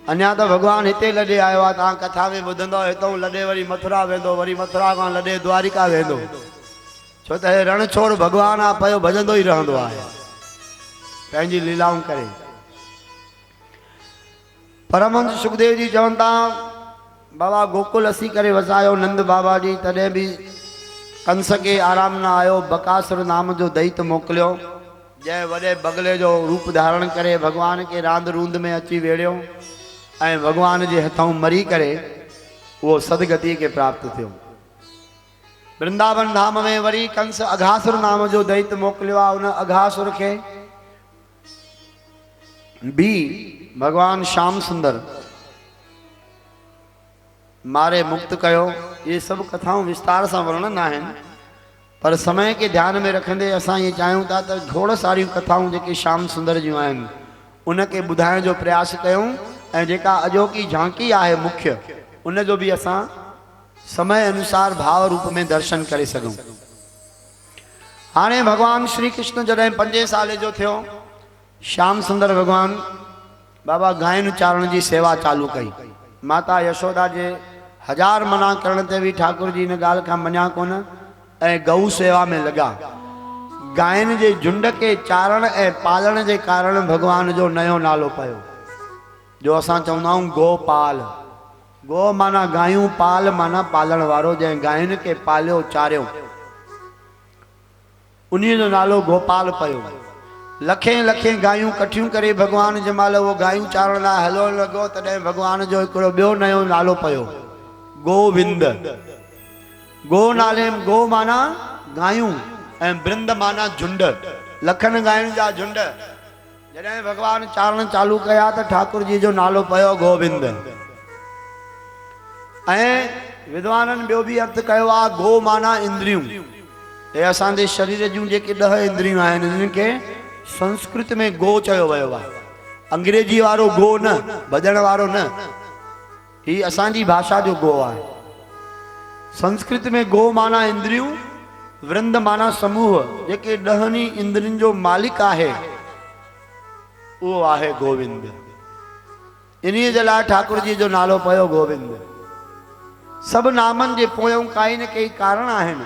अञा त भगवान हिते लॾे आयो आहे, तव्हां कथा में ॿुधंदव, हितां लॾे वरी मथुरा वेंदो, वरी मथुरा खां लॾे द्वारिका वेंदो, छो त हे रणछोड़ भगवान आहे, पियो भॼंदो ई रहंदो आहे पंहिंजी लीलाऊं करे। परमहंस सुखदेव जी चवनि था, बाबा गोकुल असी करे वसायो नंद बाबा जी, तॾहिं बि कंस खे आराम न आयो। बकासुर नाम जो दैत मोकिलियो, जंहिं वॾे बगले जो रूप धारण करे भगवान खे रांदि रूंद में अची वेड़ियो ऐं भगवान जे हथों मरी करे उहो सदगति खे प्राप्त थियो। वृंदावन धाम में वरी कंस अघासुर नाम जो दैत मोकिलियो आहे, उन अघासुर खे बि भगवान श्याम सुंदर मारे मुक्त कयो। ये सब कथाऊं विस्तार सां वर्णन आहिनि, पर समय के ध्यान में रखंदे असां ये चाहियूं था त खोड़ सारियूं कथाऊं जेके श्याम सुंदर जूं आहिनि उनखे ॿुधाइण जो प्रयास कयूं, ऐं जेका अॼोकी झांकी आहे मुख्य उन जो बि असां समय अनुसार भाव रूप में दर्शन करे सघूं। हाणे भगवान श्री कृष्ण जॾहिं 5 साल जो थियो, श्याम सुंदर भगवान बाबा गायन चारण जी सेवा चालू कई। माता यशोदा जे 1000 मना करण ते भी ठाकुर जी इन ॻाल्हि खां मञा कोन ऐं गऊ सेवा में लगा। गायन जे झुंड के चारण ऐं पालण जे कारण भगवान जो नयो नालो पयो, जो असां चवंदा आहियूं गोपाल। गो माना गायूं, पाल माना पालण वारो, जंहिं गायन के पालियो चारियो, उन्हीं जो नालो गोपाल पयो। लखें लखें गायूं कठियूं करे भगवान जंहिंमहिल वो गायूं चारण लाइ हलण लॻो, तॾहिं भगवान जो हिकिड़ो ॿियो नयो नालो पयो, गोविंद। गो नाले गो माना गायूं ऐं वृंद माना झुंड, लखनि गायुनि जा झुंड। जॾहिं भगवान चारण चालू कया त ठाकुर जी जो नालो पयो गोविंद। ऐं विद्वाननि ॿियो बि अर्थ कयो आहे, गो माना इंद्रियूं। हे असांजे शरीर जूं जेके 10 इंद्रियूं आहिनि, इन्हनि खे संस्कृत में गो चयो वियो आहे। अंग्रेजी वारो गो न, भॼण वारो न, ही असांजी भाषा जो गो आहे। संस्कृत में गो माना इंद्रियूं, वृंद माना समूह, जेके 10 इंद्रियुनि जो मालिक आहे उहो आहे गोविंद। इन्हीअ जे लाइ ठाकुर जी जो नालो पयो गोविंद। सभु नामनि जे पोयों काई न कई कारण आहिनि,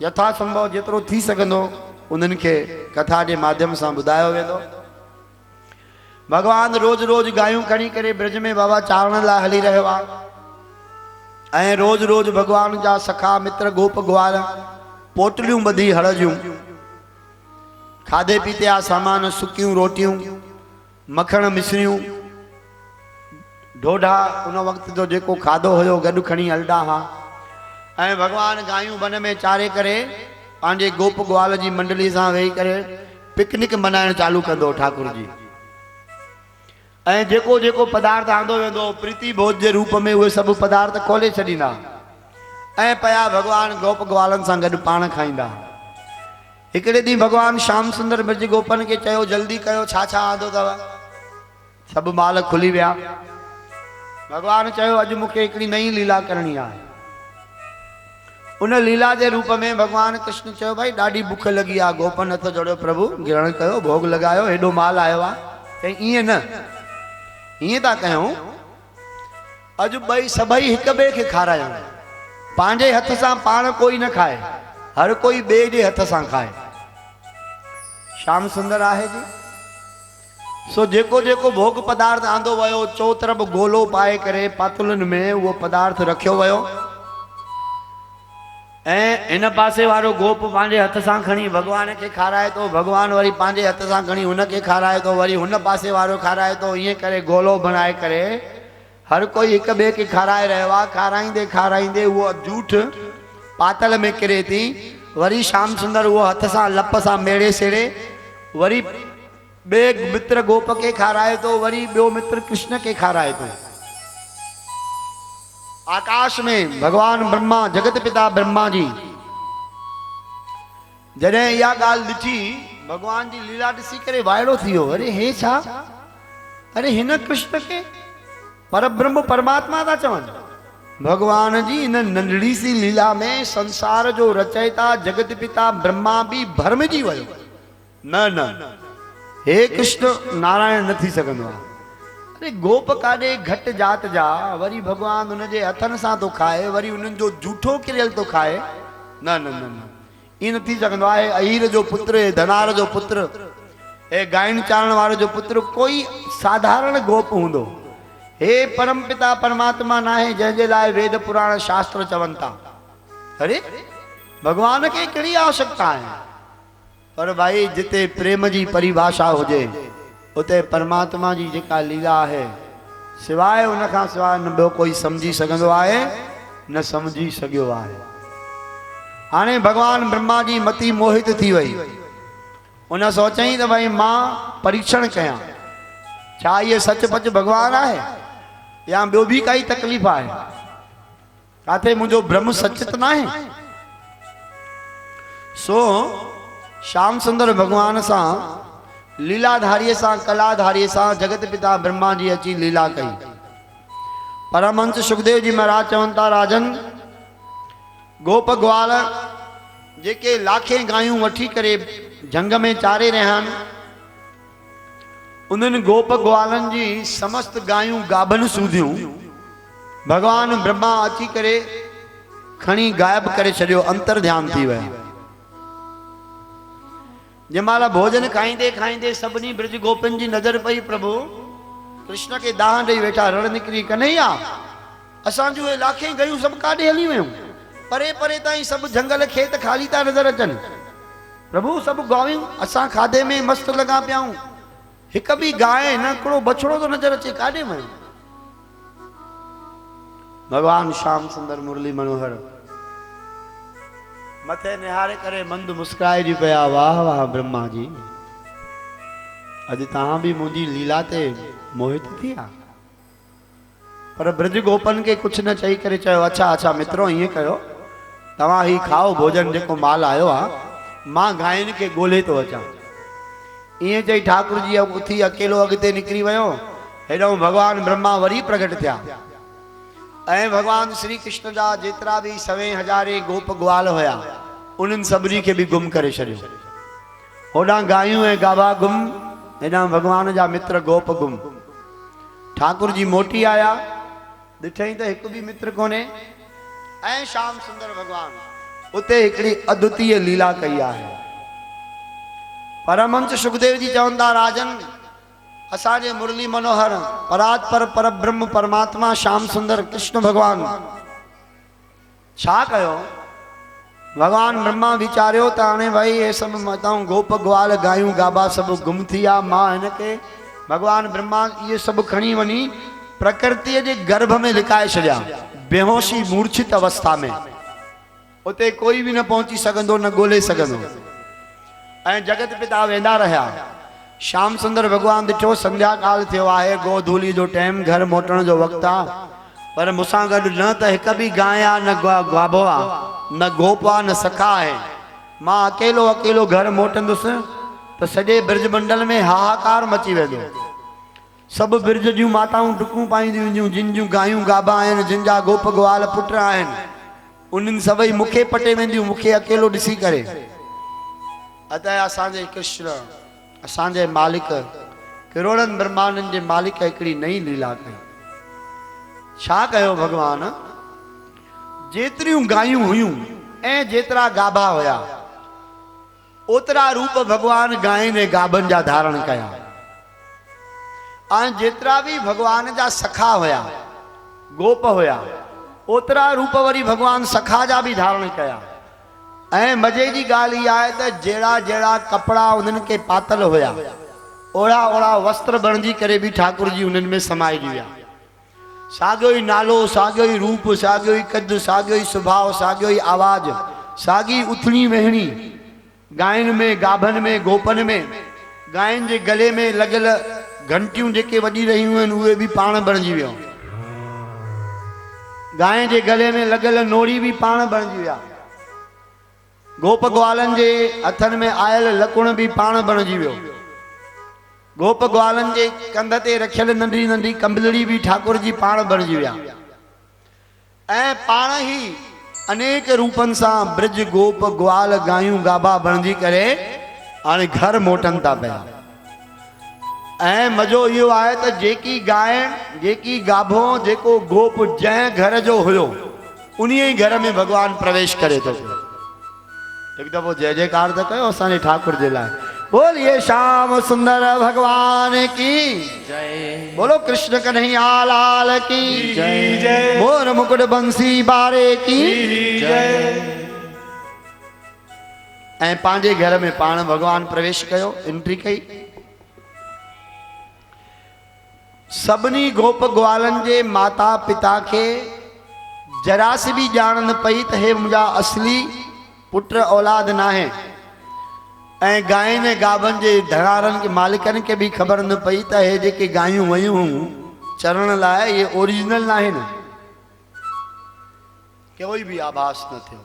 यथा संभव जेतिरो थी सघंदो उन्हनि खे कथा के माध्यम से बुधायो वेंदो। भगवान रोज रोज गायूं खणी करे ब्रज में बाबा चारण ला हली रहियो आहे। रोज रोज भगवान जा सखा मित्र गोप ग्वाल पोटलियूं ॿधी हड़ जूं, खाधे पीते आ सामान, सुकियूं रोटियूं, मखण मिश्रियूं, ढोढा, उन वक्त जो जेको खाधो हुयो गॾु खणी हलंदा हा। ऐं भगवान गायूं वन में चारे करे पंहिंजे गोप ग्वाल जी मंडली सां वेही करे पिकनिक मनाइण चालू कंदो ठाकुर जी। ऐं जेको जेको पदार्थ आंदो वेंदो प्रीति भोज जे रूप में उहे सभु पदार्थ खोले छॾींदा ऐं पया भगवान गोप ग्वालनि सां गॾु पाण खाईंदा। हिकिड़े ॾींहुं भगवान श्याम सुंदर ब्रज गोपन खे चयो जल्दी कयो छा छा आंदो अथव। सभु माल खुली विया। भगवान चयो अॼु मूंखे हिकिड़ी नई लीला करणी आहे। उन लीला जे रूप में भगवान कृष्ण चयो भाई ॾाढी बुख लगी आहे, गोपन हथ जोड़ियो प्रभु ग्रहण कयो भोग लगायो, हेॾो माल आयो आहे। चई ईअं न, ईअं था कयूं अॼु ॿई सभई हिक ॿिए खे खारायूं। पंहिंजे हथ सां पाण कोई न खाए, हर कोई ॿिए जे हथ सां खाए। श्याम सुंदर आहे जी। सो जेको जेको भोग पदार्थ आंदो वियो चो तरफ़ गोलो पाए करे पातुलनि में उहो पदार्थ रखियो वियो ऐं इन पासे वारो गोप पंहिंजे हथ सां खणी भगवान खे खाराए थो, भगवान वरी पंहिंजे हथ सां खणी हुनखे खाराए थो, वरी हुन पासे वारो खाराए थो। ईअं करे गोलो बणाए करे हर कोई हिक ॿिए खे खाराए रहियो आहे। खाराईंदे खाराईंदे उहो जूठ पातल में किरे थी। वरी श्याम सुंदर उहो हथ सां लप सां मेड़े सेड़े वरी ॿिए मित्र गोप खे खाराए थो, वरी ॿियो मित्र कृष्ण खे खाराए थो। आकाश में भगवान ब्रह्मा जगत पिता ब्रह्मा जी जॾहिं इहा ॻाल्हि ॾिठी भगवान जी लीला ॾिसी करे वाइड़ो थी वियो। अरे हे छा, अरे हिन कृष्ण खे पर ब्रह्म परमात्मा था चवनि। भगवान जी इन नंढड़ी सी लीला में संसार जो रचयिता जगत पिता ब्रह्मा भी भरमजी वियो। न न हे कृष्ण नारायण न थी सघंदो आहे। अरे गोप काॾे घटि जात जा, वरी भगवान उनजे हथनि सां थो खाए, वरी उन्हनि जो जूठो किरियल थो खाए। न न न न ईअं न थी सघंदो आहे। अहीर जो पुत्र, धनार जो पुत्र, हे गायन चारण वारे जो पुत्र कोई साधारण गोप हूंदो। हे परम पिता परमात्मा न आहे जंहिंजे लाइ वेद पुराण शास्त्र चवनि था। अरे भगवान खे कहिड़ी आवश्यकता आहे। पर भाई जिते प्रेम जी परिभाषा हुजे उते परमात्मा जी जेका लीला आहे सिवाय उन खां सवाइ न ॿियो कोई सम्झी सघंदो आहे न सम्झी सघियो आहे। हाणे भगवान ब्रह्मा जी मती मोहित थी वई। उन सोचई त भाई मां परीक्षण कयां छा इहे सचपच भगवान आहे या ॿियो बि काई तकलीफ़ आहे, काथे मुंहिंजो भ्रम सच त न आहे। सो श्याम सुंदर भगवान सां लीलाधारीअ सां कलाधारीअ सां जगत पिता ब्रह्मा जी अची लीला कई। परमहंस सुखदेव जी महाराज चवनि था राजन गोप ग्वाल जेके लाखे गायूं वठी करे जंग में चारे रहिया आहिनि उन्हनि गोप ग्वालनि जी समस्त गायूं गाभन सूधियूं भगवान ब्रह्मा अची करे खणी गायब करे छॾियो, अंतर ध्यान थी विया। जंहिंमहिल भोजन खाईंदे खाईंदे सभिनी ब्रज गोपिन जी नज़र पई प्रभु कृष्ण के दाह ॾेई वेठा रण निकिरी कन्हैया असांजूं इहे लाखे गयूं सभु काॾे हली वियूं, परे परे ताईं सभु जंगल खेत खाली था नज़र अचनि। प्रभु सभु गायूं असां खाधे में मस्त लॻा पियाऊं, हिक बि गांइ न हिकिड़ो बछड़ो तो नज़र अचे, काॾे वियूं। भगवान श्याम सुंदर मुरली मनोहर मथे निहारे करे मंद मुस्काए जी पिया, वाह वाह ब्रह्मा जी अॼु तव्हां बि मुंहिंजी लीला ते मोहित थी विया। पर ब्रज गोपन के कुछ न चई करे चयो अच्छा अच्छा मित्रों ईअं कयो तव्हां ही खाओ भोजन जेको माल आयो आहे, मां गायन के ॻोल्हे थो अचां। ईअं चई ठाकुर जी उथी अकेलो अॻिते निकिरी वियो। हेॾो भगवान ब्रह्मा वरी प्रगट थिया ऐं भगवान श्री कृष्ण जा जेतिरा बि 1,000 गोप ग्वाल हुया उन्हनि सभिनी खे बि गुम करे छॾियो। होॾां गायूं ऐं गाभा गुम, हेॾां भगवान जा मित्र गोप गुम। ठाकुर जी मोटी आया, ॾिठई त हिकु बि मित्र कोन्हे ऐं श्याम सुंदर भगवान उते हिकिड़ी अद्वितीय लीला कई आहे। परमहंस सुखदेव जी चवनि था राजन असांजे मुरली मनोहर परात्पर पर ब्रह्म परमात्मा श्याम सुंदर कृष्ण भगवान छा कयो। भगवान ब्रह्मा वीचारियो त हाणे भाई हे सभु मताऊं गोप ग्वाल गायूं गाबा सभु गुम थी विया, मां हिनखे भगवान ब्रह्मा इहे सभु खणी वञी प्रकृतिअ जे गर्भ में लिकाए छॾिया बेहोशी मूर्छित अवस्था में। उते कोई भी न पहुंची सघंदो न ॻोल्हे सघंदो। ऐं जगत पिता वेंदा रहिया। श्याम सुंदर भगवान ॾिठो संध्या काल थियो आहे, गोधूली जो टाइम, घर मोटण जो वक़्तु आहे, पर मूंसां गॾु न त हिक बि गांइ आहे, न गाभो आहे, न गोप आहे, न सखा आहे। मां अकेलो अकेलो घर मोटंदुसि त सॼे ब्रज मंडल में हाहाकार मची वेंदो। सभु ब्रज जूं माताऊं डुकूं पाईंदियूं वेंदियूं, जिन जूं गायूं गाभा आहिनि, जिन जा गोप ग्वाल पुट आहिनि, उन्हनि सभई मूंखे पटे वेंदियूं, मूंखे अकेलो ॾिसी करे। अतः असांजे कृष्ण, असांजे मालिक, करोड़नि ब्रह्मांडनि जे मालिक हिकिड़ी नई लीला कई। छा कयो भगवान? जेतिरियूं गायूं हुयूं ऐं जेतिरा गाभा हुया, ओतिरा रूप भगवान गायनि ऐं गाभनि जा धारण कया। ऐं जेतिरा भी भगवान जा सखा हुया, गोप हुया, ओतिरा रूप वरी भगवान सखा जा भी धारण कया। ऐं मजे जी ॻाल्हि इहा आहे त जहिड़ा जहिड़ा कपिड़ा उन्हनि खे पातल हुया, ओड़ा ओड़ा वस्त्र बणिजी करे भी ठाकुर जी उन्हनि में समाइजी विया। साॻियो ई नालो, साॻियो ई रूप, साॻियो ई कद, साॻियो ई सुभाउ, साॻियो ई आवाज़, साॻी उथणी वेहणी, गायनि में, गाभनि में, गोपनि में। गायनि जे गले में लॻियल घंटियूं जेके वॼी रहियूं आहिनि, उहे भी पाण बणिजी वियो। गांइ जे गले में लॻियल नोड़ी भी पाण बणिजी विया। गोप ग्वालनि जे हथनि में आयल लकुण भी पाण बणिजी वियो। गोप ग्वालनि जे कंध ते रखियल नंढी नंढी कंबलड़ी भी ठाकुर जी पाण बणिजी विया। ऐं पाण ही अनेक रूपनि सां ब्रज गोप ग्वाल गायूं गाभा बणिजी करे हाणे घर मोटनि था पिया। ऐं मज़ो इहो आहे त जेकी गाय, जेकी गाभो, जेको गोप जंहिं घर जो हुयो, उन ई घर में भगवान प्रवेश करे थो। हिकु दफ़ो जय जयकार त कयो असांजे ठाकुर जे लाइ। बोलिए श्याम सुंदर भगवान की जय। बोलो कृष्ण कन्हैया लाल की जय। मोर मुकुट बंसी बारे की जय। ऐं पंहिंजे घर में पाण भगवान प्रवेश कयो, एंट्री कई। सभिनी गोप ग्वालनि जे माता पिता के जरा सी भी ॼाण न पई त हे मुंहिंजा असली पुत्र औलाद नाहे। ऐं गायनि ऐं गाभनि जे धणारनि के मालिकनि के भी ख़बर न पई त हे जेके गायूं वयूं हुयूं चरण लाइ, ये ओरिजिनल न आहिनि। कोई भी आभास न थियो।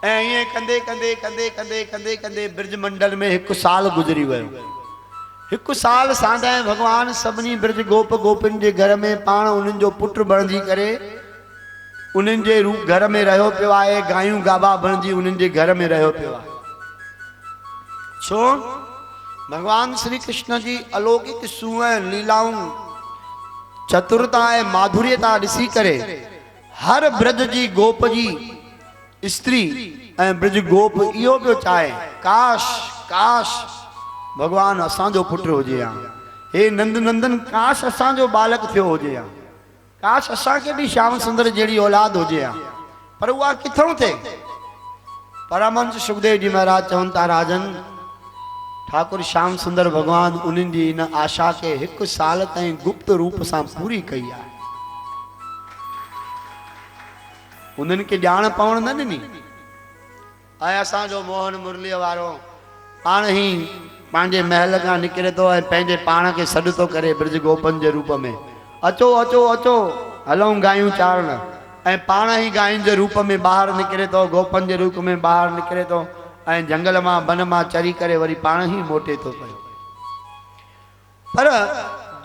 ऐं ईअं कंदे कंदे कंदे कंदे कंदे कंदे ब्रज मंडल में 1 साल गुज़री वियो। 1 साल सां भगवान सभिनी ब्रज गोप गोपिन जे घर में पाण उन्हनि जो पुत्र बणिजी करे उन्हनि जे रूप घर में रहियो पियो आहे। गायूं गाभा बणिजी उन्हनि जे घर में रहियो पियो आहे। छो? भगवान श्री कृष्ण जी अलौकिक सुंह लीलाऊं, चतुरता ऐं माधुर्यता ॾिसी करे हर ब्रज जी गोप जी स्त्री ऐं ब्रज गोप इहो पियो चाहे, काश काश भगवान असांजो पुत्र हुजे हा। हे नंद नंदन, काश असांजो बालक थियो हुजे हा। काश असांखे भी श्याम सुंदर जहिड़ी औलाद हुजे हा। पर उहा किथों थिए? परमहंस सुखदेव जी महाराज चवनि था, राजन, ठाकुर श्याम सुंदर भगवान उन्हनि जी इन आशा के 1 साल ताईं गुप्त रूप सां पूरी कई आहे। उन्हनि खे ॼाण पवण न ॾिनी। ऐं असांजो मोहन मुरलीअ वारो पाण ई पंहिंजे महल खां निकिरे थो ऐं पंहिंजे पाण खे सॾु थो करे ब्रज गोपन जे रूप में, अचो अचो अचो हलूं गायूं चारण। ऐं पाण ई गायुनि जे रूप में ॿाहिरि निकिरे थो, गोपन जे रूप में ॿाहिरि निकिरे थो ऐं जंगल मां वन मां चरी करे वरी पाण ई मोटे थो पियो। पर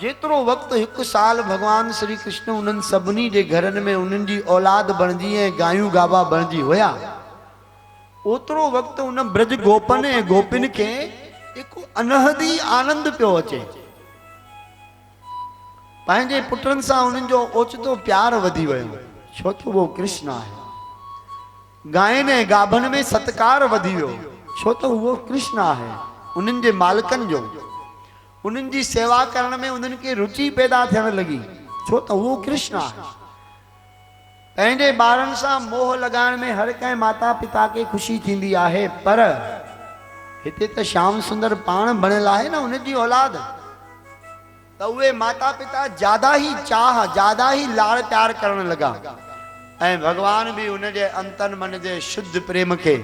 जेतिरो वक़्तु 1 साल भगवान श्री कृष्ण उन्हनि सभिनी जे घरनि में उन्हनि जी औलाद बणिजी ऐं गायूं गाभा बणिजी हुया, ओतिरो वक़्तु उन ब्रज गोपन ऐं गोपिन खे हिकु अनहदी आनंद पियो अचे। पंहिंजे पुटनि सां उन्हनि जो ओचितो प्यार वधी वियो, छो त उहो कृष्ण आहे। गायनि ऐं गाभनि में सत्कार वधी वियो, छो त उहो कृष्ण आहे। उन्हनि जे मालिकनि जो, उन्हनि जी सेवा करण में उन्हनि खे रुचि पैदा थियण लॻी, छो त उहो कृष्ण आहे। पंहिंजे ॿारनि सां मोह लॻाइण में हर कंहिं माता पिता खे ख़ुशी थींदी आहे, पर हिते त श्याम सुंदर पाण बणियल आहे न उनजी औलाद, त उहे माता पिता ज्यादा ही चाह, ज्यादा ही लाड़ प्यार करण लॻा। ऐं भगवान भी उनजे अंतन मन जे शुद्ध प्रेम के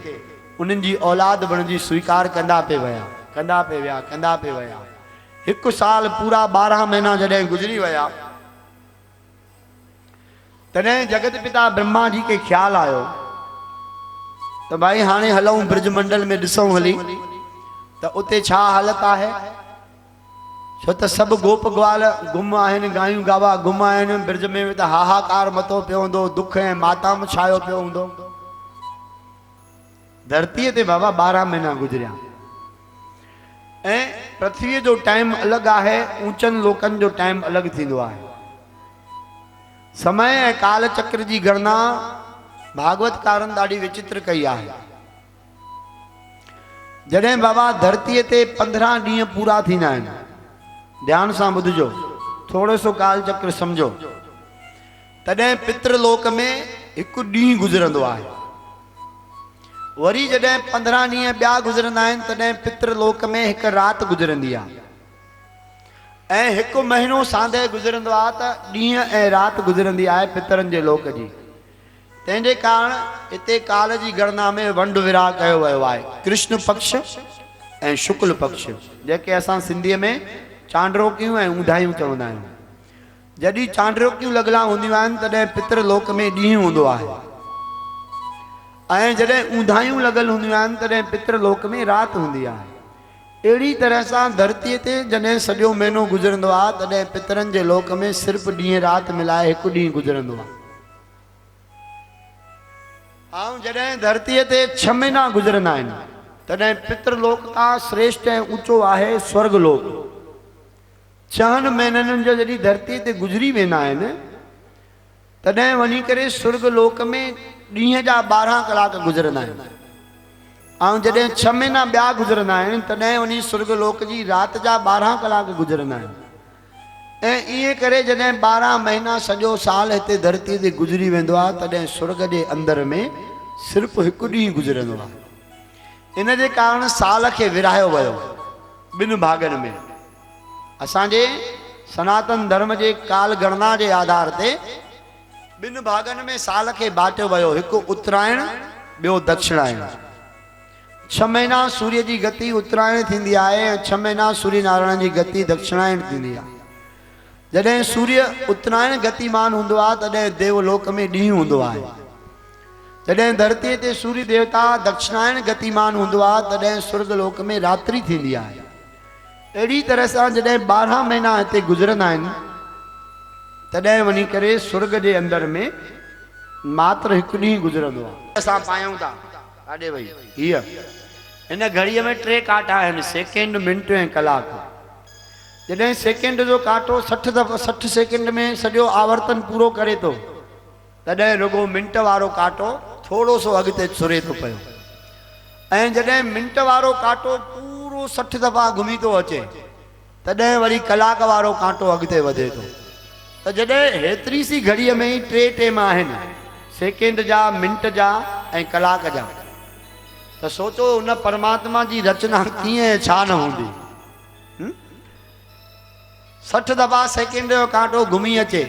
उन्हनि जी औलाद बणजी स्वीकार कंदा पे विया कंदा पे विया कंदा पे विया। हिकु साल पूरा 12 महीना जॾहिं गुज़री विया तॾहिं जगत पिता ब्रह्मा जी के ख्याल आयो तो भाई हाणे हलूं ब्रजमंडल में ॾिसूं हली तो उते छा हालत आहे। छो त सभु गोप ग्वाल गुम आहिनि गायूं गावा गुम आहिनि ब्रज में त हाहाकार मतो पियो हूंदो दुख ऐं माताम छायो पियो हूंदो। धरतीअ ते बाबा 12 महीना गुज़रिया ऐं पृथ्वीअ जो टाइम अलॻि आहे ऊंचनि लोकनि जो टाइम अलॻि थींदो आहे। समय ऐं काल चक्र जी गणना भागवतकारनि ॾाढी विचित्र कई आहे। जॾहिं बाबा धरतीअ ते 15 ॾींहं पूरा थींदा आहिनि ध्यान सां ॿुधिजो थोरो सो काल चक्र सम्झो तॾहिं पितृलोक में हिकु ॾींहुं गुज़रंदो आहे। वरी जॾहिं 15 ॾींहं ॿिया गुज़रंदा आहिनि तॾहिं पितृलोक में हिकु राति गुज़रंदी आहे ऐं हिकु महीनो सांदे गुज़रंदो आहे त ॾींहं ऐं राति गुज़रंदी आहे पितरनि जे लोक जी। तंहिंजे कारण हिते काल जी गणना में वंड विराह कयो वियो आहे कृष्ण पक्ष ऐं शुक्ल पक्ष जेके असां सिंधीअ में चांड्रोकियूं ऐं ऊंधायूं चवंदा आहियूं। जॾहिं चांड्रोकियूं लॻला हूंदियूं आहिनि तॾहिं पितृलोक में ॾींहुं हूंदो आहे ऐं जॾहिं ऊंधायूं लॻल हूंदियूं आहिनि तॾहिं पितृलोक में राति हूंदी आहे। अहिड़ी तरह सां धरतीअ ते जॾहिं सॼो महीनो गुज़रंदो आहे तॾहिं पितरनि जे लोक में सिर्फ़ु ॾींहुं राति मिलाए हिकु ॾींहुं गुज़रंदो आहे। ऐं जॾहिं धरतीअ ते 6 महीना गुज़रंदा आहिनि तॾहिं पितृलोक खां श्रेष्ठ ऐं ऊचो आहे स्वर्गलोक। 6 महीननि जो जॾहिं धरतीअ ते गुज़री वेंदा आहिनि तॾहिं वञी करे स्वर्गलोक में ॾींहं जा 12 कलाक गुज़रंदा आहिनि ऐं जॾहिं 6 महीना ॿिया गुज़रंदा आहिनि तॾहिं वञी स्वर्गलोक जी राति जा 12 कलाक गुज़रंदा आहिनि। ऐं ईअं करे जॾहिं 12 महीना सॼो साल हिते धरतीअ ते गुज़री वेंदो आहे तॾहिं स्वर्ग जे अंदरि में सिर्फ़ु हिकु ॾींहुं गुज़रंदो आहे। इन जे कारण साल खे विराहियो वियो 2 भागनि में। असांजे सनातन धर्म जे काल गणना जे आधार ते 2 भागनि में साल खे बांटियो वियो हिकु उत्तरायण ॿियो दक्षिणायण। 6 महीना सूर्य जी गति उत्तरायण थींदी आहे ऐं 6 महीना सूर्य नारायण जी गति दक्षिणायण थींदी आहे। जॾहिं सूर्य उत्तरायण गतिमान हूंदो आहे तॾहिं देवलोक में ॾींहुं हूंदो आहे। जॾहिं धरतीअ ते सूर्य देवता दक्षिणायण गतिमान हूंदो आहे तॾहिं स्वर्गलोक में रात्रि थींदी आहे। अहिड़ी तरह सां जॾहिं 12 महीना हिते गुज़रंदा आहिनि तॾहिं वञी करे स्वर्ग जे अंदरि में मात्र हिकु ॾींहुं गुज़रंदो आहे। असां पायूं था काॾे वई हीअ हिन घड़ीअ में 3 कांटा आहिनि सेकेंड मिंट ऐं कलाक। जॾहिं सेकेंड जो कांटो 60 सेकेंड में सॼो आवर्तन पूरो करे थो तॾहिं रुगो मिंट वारो कांटो थोरो सो अॻिते सुरे थो पियो ऐं जॾहिं मिंट वारो कांटो पूरो 60 दफ़ा घुमी थो अचे तॾहिं वरी कलाक वारो कांटो अॻिते वधे थो। त जॾहिं हेतिरी सी घड़ीअ में ई 3 टेम आहिनि सेकेंड जा मिंट जा ऐं कलाक जा त सोचो उन परमात्मा जी रचना कीअं छा न हूंदी। 60 दफ़ा सेकेंड जो कांटो घुमी अचे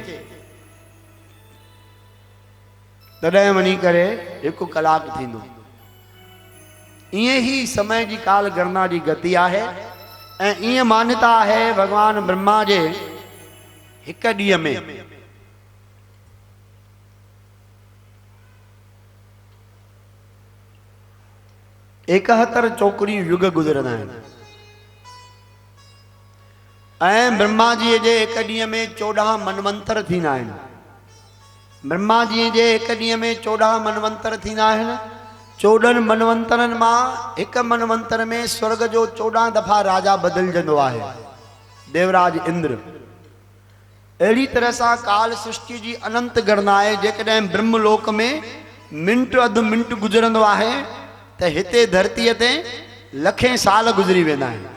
तॾहिं वञी करे 1 कलाक थींदो। ईअं ई समय जी काल गणना जी गति आहे ऐं ईअं मान्यता आहे भगवान ब्रह्मा जे हिक ॾींहं में 71 चौकड़ियूं युग गुज़रंदा आहिनि ऐं ब्रह्मा जी जे हिक ॾींहं में 14 मनवंतर थींदा आहिनि। ब्रह्मा जी जे हिक ॾींहं में 14 मनवंतर थींदा आहिनि। 14 मनवंतरनि मां हिक मनवंतर में स्वर्ग जो 14 दफ़ा राजा बदिलजंदो आहे देवराज इंद्र। अहिड़ी तरह सां काल सृष्टि जी अनंत गणना आहे। जेकॾहिं ब्रह्मलोक में मिंट अधु मिंट गुज़रंदो आहे त हिते धरतीअ ते लखें साल गुज़री वेंदा आहिनि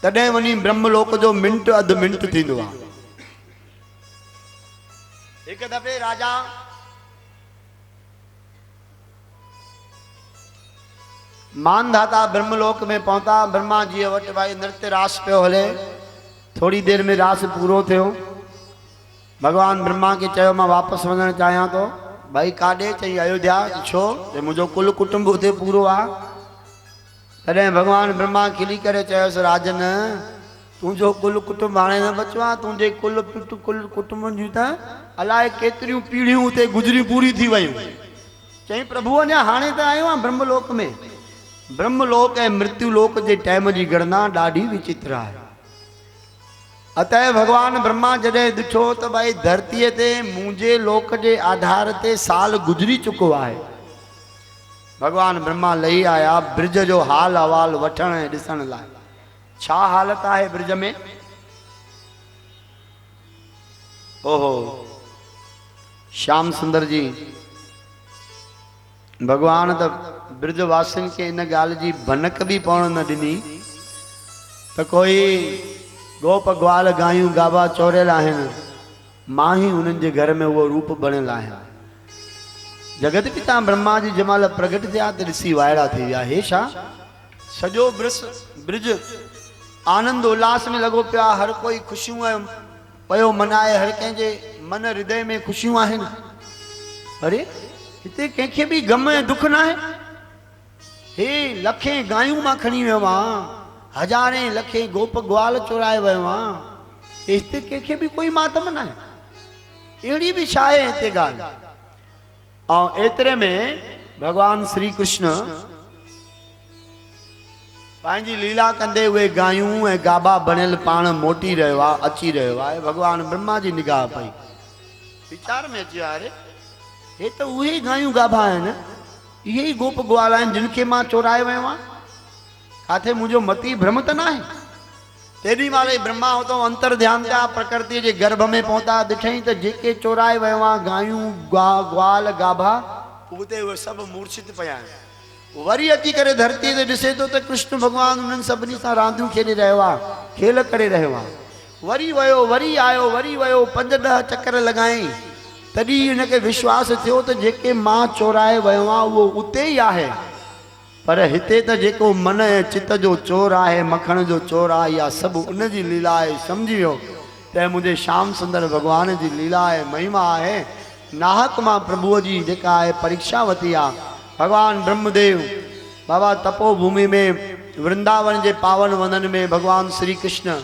तॾहिं वञी ब्रह्मलोक जो मिंट अधु मिंट थींदो आहे। हिकु दफ़े राजा मानधाता ब्रह्मलोक में पहुता। ब्रह्मा जी वटि भाई नृत्य रास पियो हले। थोड़ी देर में रास पूरो थियो। भगवान ब्रह्मा खे चयो मां वापसि वञणु चाहियां थो। भाई काॾे? चई अयोध्या। छो? ते मुंहिंजो कुल कुटुंब उते पूरो आहे। तॾहिं भगवान ब्रह्मा खिली करे चयोसि राजन तुंहिंजो कुल कुटुंब हाणे न बचो आहे, तुंहिंजे कुल कुटुंब जूं त अलाए केतिरियूं पीढ़ियूं उते गुज़री पूरी थी वियूं। चई प्रभु अञा हाणे त आयो आहे ब्रह्मलोक में। ब्रह्मलोक ऐं मृत्युलोक जे टाइम जी गणना ॾाढी विचित्र आहे। अतः भगवान ब्रह्मा जॾहिं ॾिठो त भाई धरतीअ ते मुंहिंजे लोक जे आधार ते साल गुज़री चुको आहे, भगवान ब्रह्मा लही आया ब्रिज जो हाल अहवाल वठण ऐं ॾिसण लाइ। छा हालत आहे ब्रिज में? ओहो श्याम सुंदर जी भगवान त ब्रिजवासियुनि खे इन ॻाल्हि जी भनक बि पवण न ॾिनी त कोई गोप ग्वाल गायूं गाबा चोरियल आहिनि, मां ही उन्हनि जे घर में उहो रूप बणियल आहियां। जगत पिता ब्रह्मा जी जंहिंमहिल प्रगट थिया त ॾिसी वायड़ा थी विया। हे छा? सॼो ब्रिज आनंद उल्लास में लॻो पियो आहे, हर कोई ख़ुशियूं पियो मनाए, हर कंहिंजे मन हृदय में ख़ुशियूं आहिनि। अरे हिते कंहिंखे बि गम ऐं दुख न आहे। हे लखे गायूं मां खणी वियो आहियां, हज़ारे लखे गोप ग्वाल चुराए वियो आहियां, हिते कंहिंखे बि कोई मातम न आहे। अहिड़ी बि छा आहे हिते ॻाल्हि? ऐं एतिरे में भगवान श्री कृष्ण पंहिंजी लीला कंदे उहे गायूं ऐं गाबा बणियल पाण मोटी रहियो आहे, अची रहियो आहे। भगवान ब्रह्मा जी निगाह पई, वीचार में अची वियो अरे हे त उहे गायूं गाबा आहिनि, इहे ई गोप ग्वाल आहिनि जिन खे मां चोराए वियो आहियां। काथे मुंहिंजो मती भ्रम त न आहे? तेॾी महिल ब्रह्मा हुतो अंतर ध्यान थिया, प्रकृति जे गर्भ में पहुता, ॾिठई त जेके चोराए वियो आहे गायूं ग्वाल गाभा उते उहे सभु मूर्छित पिया आहिनि। वरी अची करे धरती ते ॾिसे थो त कृष्ण भगवान उन्हनि सभिनी सां रांदियूं खेॾे रहियो आहे, खेल करे रहियो आहे। वरी वियो, वरी आयो, वरी वियो, 5-10 चकर लॻाई, तॾहिं हिनखे विश्वास थियो त जेके मां चोराए वियो आहियां उहो उते ई आहे। पर हिते त जेको मन ऐं चित जो चोर आहे, मखण जो चोर आहे, इहा सभु उन जी लीला आहे। सम्झी वियो त मुंहिंजे श्याम सुंदर भगवान जी लीला आहे, महिमा आहे। नाहक मां प्रभुअ जी जेका आहे परीक्षा वरिती आहे। भगवान ब्रह्मदेव बाबा तपोभूमि में वृंदावन जे पावन वनन में भगवान श्री कृष्ण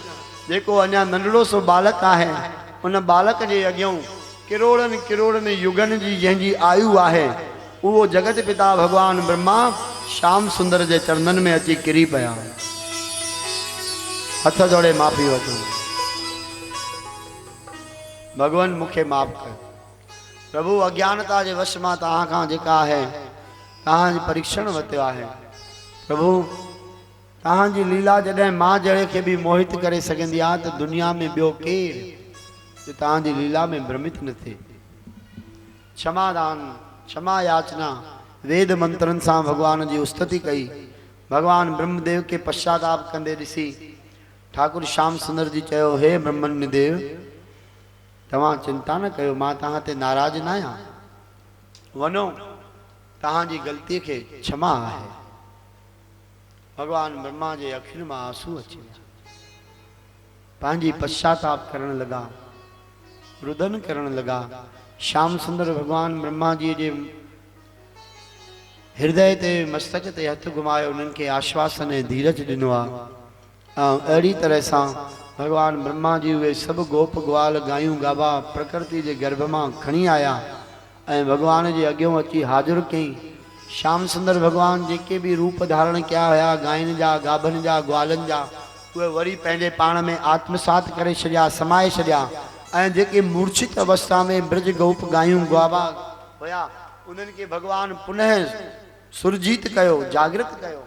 जेको अञा नंढड़ो सो बालक आहे, उन बालक जे अॻियां किरोड़नि किरोड़नि युगनि जी जंहिंजी आयु आहे, उहो जगत पिता भगवान ब्रह्मा श्याम सुंदर जे चरणनि में अची किरी पिया, हथ जोड़े माफ़ी वठो। भगवान मूंखे माफ़ कर प्रभु, अज्ञानता जे वश मां तव्हां खां जेका आहे तव्हांजी परीक्षण वरितो आहे। प्रभु तव्हांजी लीला जॾहिं मां जहिड़े खे बि मोहित करे सघंदी आहे त दुनिया में ॿियो केरु जो तव्हांजी लीला में भ्रमित न थिए। क्षमादान, क्षमा याचना, वेद मंत्रनि सां भगवान जी उस्तति कई। भगवान ब्रह्मदेव के पश्चाताप कंदे ॾिसी ठाकुर श्याम सुंदर जी चयो, हे ब्रह्मण्य देव तव्हां चिंता न कयो, मां तव्हां ते नाराज़ न आहियां। वञो, तव्हांजी ग़लतीअ खे क्षमा आहे। भगवान ब्रह्मा जे अखियुनि मां आंसू अची विया, पंहिंजी पश्चाताप करण लॻा, रुदन करण लॻा। श्याम सुंदर भगवान ब्रह्मा जी जे हृदय ते मस्तक ते हथ घुमायो, उन्हनि खे आश्वासन ऐं धीरज ॾिनो आहे। ऐं अहिड़ी तरह सां भगवान ब्रह्मा जी उहे सभु गोप ग्वाल गायूं गाबा प्रकृति जे गर्भ मां खणी आया ऐं भगवान जे अॻियां अची हाज़िर कई। श्याम सुंदर भगवान जेके बि रूप धारण कया हुआ गायनि जा, गाभनि जा, ग्वालनि जा, उहे वरी पंहिंजे पाण में आत्मसात करे छॾिया, समाए छॾिया। ऐं जेके मूर्छित अवस्था में ब्रज गोप गायूं ग्वाबा हुया, उन्हनि खे भगवान पुनः सुरजीत कयो, जागृत कयो।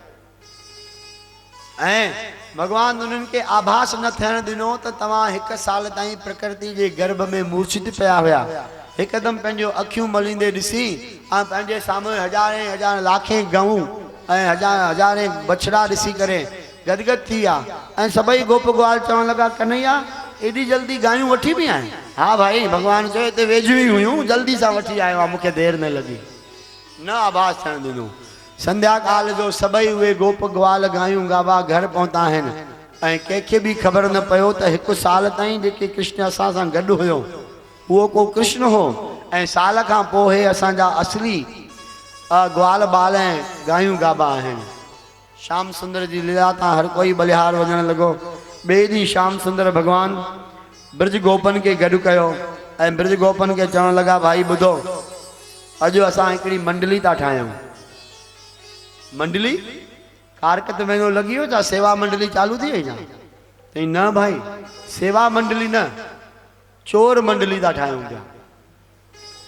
ऐं भगवान उन्हनि खे आभास न थियण ॾिनो त तव्हां 1 साल ताईं प्रकृति जे गर्भ में मूर्छित पिया हुया। हिकदमि पंहिंजो अखियूं मलींदे ॾिसी ऐं पंहिंजे साम्हूं हज़ारे हज़ार लाखे गऊं ऐं हज़ारे बछड़ा ॾिसी करे गदगद थी विया। ऐं सभई गोप ग्वाल चवण लॻा, कन्हैया एॾी जल्दी गायूं वठी बि आहिनि? हा भाई, भगवान चयो हिते वेझियूं ई हुयूं, जल्दी सां वठी आयो आहे, मूंखे देरि न लॻी। न आभास थियण ॾिनो। संध्या काल जो सभई उहे गोप ग्वाल गायूं गाबा घर पहुता आहिनि ऐं कंहिंखे बि ख़बर न पियो त 1 साल ताईं जेके कृष्ण असां सां गॾु हुयो उहो को कृष्ण हो ऐं साल खां पोइ असांजा असली ग्वाल बाल ऐं गायूं गाबा आहिनि। श्याम सुंदर जी लीला तां हर कोई बलिहार वञणु लॻो। ॿिए ॾींहुं श्याम सुंदर भॻवानु ब्रज गोपन खे गॾु कयो ऐं ब्रज गोपन खे चवणु लॻा, भाई ॿुधो, अॼु असां हिकिड़ी मंडली था ठाहियूं। मंडली कारकत महीनो लॻी वियो छा? सेवा मंडली चालू थी वई छा? चई न भाई, सेवा मंडली न, चोर मंडली था ठाहियूं पिया।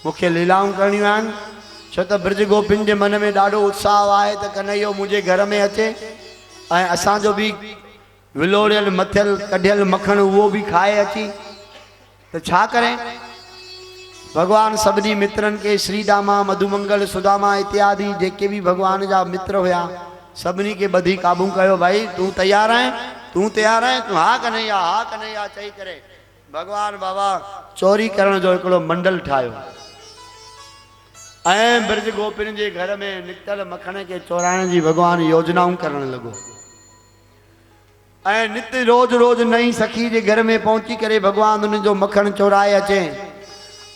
मूंखे लीलाऊं करणियूं आहिनि, छो त ब्रज गोपिन जे मन में ॾाढो उत्साह आहे त कन्हैयो मुंहिंजे घर में अचे ऐं असांजो बि विलोड़ियल मथियल कढियल मखण उहो बि खाए अची। त छा करें? भगवान सभिनी मित्रनि खे श्रीदामा, मधुमंगल, सुदामा इत्यादि जेके बि भगवान जा मित्र हुआ सभिनी खे ॿधी काबू कयो। भाई तूं तयार आहीं? तूं तयार आहीं? तूं हा कन्हैया, हा कन्हैया चई करे भगवान बाबा चोरी करण जो हिकिड़ो मंडल ठाहियो ऐं ब्रज गोपिन जे घर में निकतल मखण खे चोराइण जी भगवान योजनाऊं करण लॻो। ऐं नित रोज रोज नई सखी जे घर में पहुची करे भगवान उन जो मखण चोराए अचे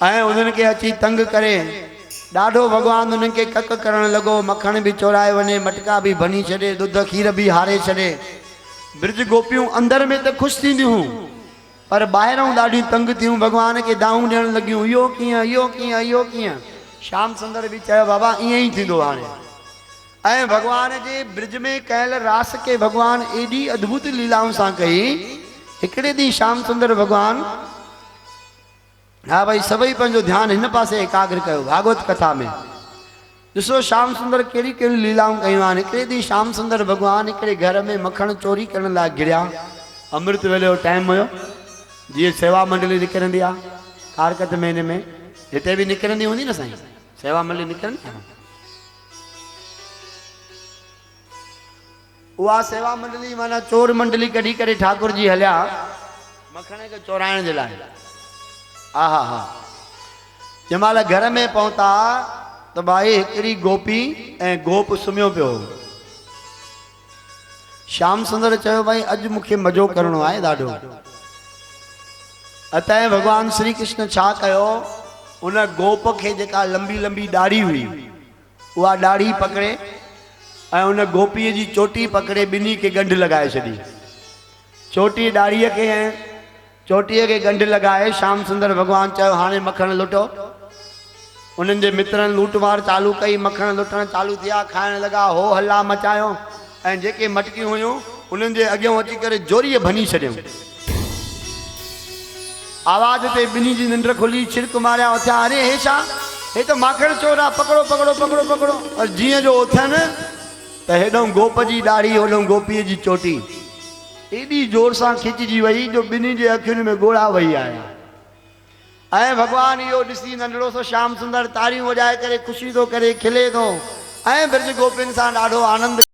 ऐं उन्हनि खे अची तंग करे ॾाढो भगवान उन्हनि खे कक करण लॻो। मखण बि चोराए वञे, मटका बि भनी छॾे, ॾुध खीर बि हारे छॾे। ब्रज गोपियूं अंदर में त ख़ुशि थींदियूं हुयूं पर ॿाहिरों ॾाढी तंग थियूं, भगवान खे दाऊं ॾियणु लॻियूं, इहो कीअं, इहो कीअं, इहो कीअं। श्याम सुंदर बि चयो, बाबा ईअं ई थींदो हाणे। ऐं भगवान जे ब्रज में कयल रास के भगवान एॾी अद्भुत लीलाउनि सां कई। हिकिड़े ॾींहुं श्याम सुंदर भगवान, हा भाई सभई पंहिंजो ध्यानु हिन पासे एकाग्र कयो। भागवत कथा में ॾिसो श्याम सुंदर कहिड़ी कहिड़ी लीलाऊं कयूं आहिनि। हिकिड़े ॾींहुं श्याम सुंदर भगवान हिकिड़े घर में मखण चोरी करण लाइ घिरिया। अमृत वेले जो टाइम हुयो, जीअं सेवा मंडली निकिरंदी आहे कारकत महीने में, हिते बि निकिरंदी हूंदी न साईं, सेवा मंडली निकिरंदी आहे। उहा सेवा मंडली माना चोर मंडली कढी करे ठाकुर जी हलिया मखण खे चोराइण जे लाइ। हा हा हा, जंहिं महिल घर में पहुता त भाई हिकिड़ी गोपी ऐं गोप सुम्हियो पियो। श्याम सुंदर चयो, भाई अॼु मूंखे मज़ो करणो आहे ॾाढो। अतः भगवान श्री कृष्ण छा कयो, उन गोप खे जेका लंबी लंबी ॾाढ़ी हुई उहा ॾाढ़ी पकड़े ऐं उन गोपीअ जी चोटी पकड़े ॿिन्ही खे गंढ लॻाए छॾी। चोटी ॾाढ़ीअ खे ऐं चोटीअ खे गंढ लॻाए श्याम सुंदर भगवान चयो, हाणे मखण लुटो। उन्हनि जे मित्रनि लूटमार चालू कई, मखण लुटण चालू थिया, खाइण लॻा, हो हल्ला मचायो ऐं जेके मटकियूं हुयूं उन्हनि जे अॻियां अची करे जोरीअ भनी छॾियूं। आवाज़ ते ॿिन्ही जी निंड खुली, छिड़क मारिया, उथिया, अरे हे छा, हे त माखण चोर आहे, पकड़ो पकड़ो पकड़ो पकड़ो। और जीअं जो उथियनि त हेॾों गोप जी ॾाढ़ी, होॾों गोपीअ जी चोटी एॾी जोर सां खिचजी वई जो ॿिन्ही जे अखियुनि में ॻोढ़ा वही आया। ऐं भगवान इहो ॾिसी नंढड़ो सो श्याम सुंदर तारियूं वॼाए करे ख़ुशी थो करे, खिले थो ऐं ब्रज गोपिन सां ॾाढो आनंद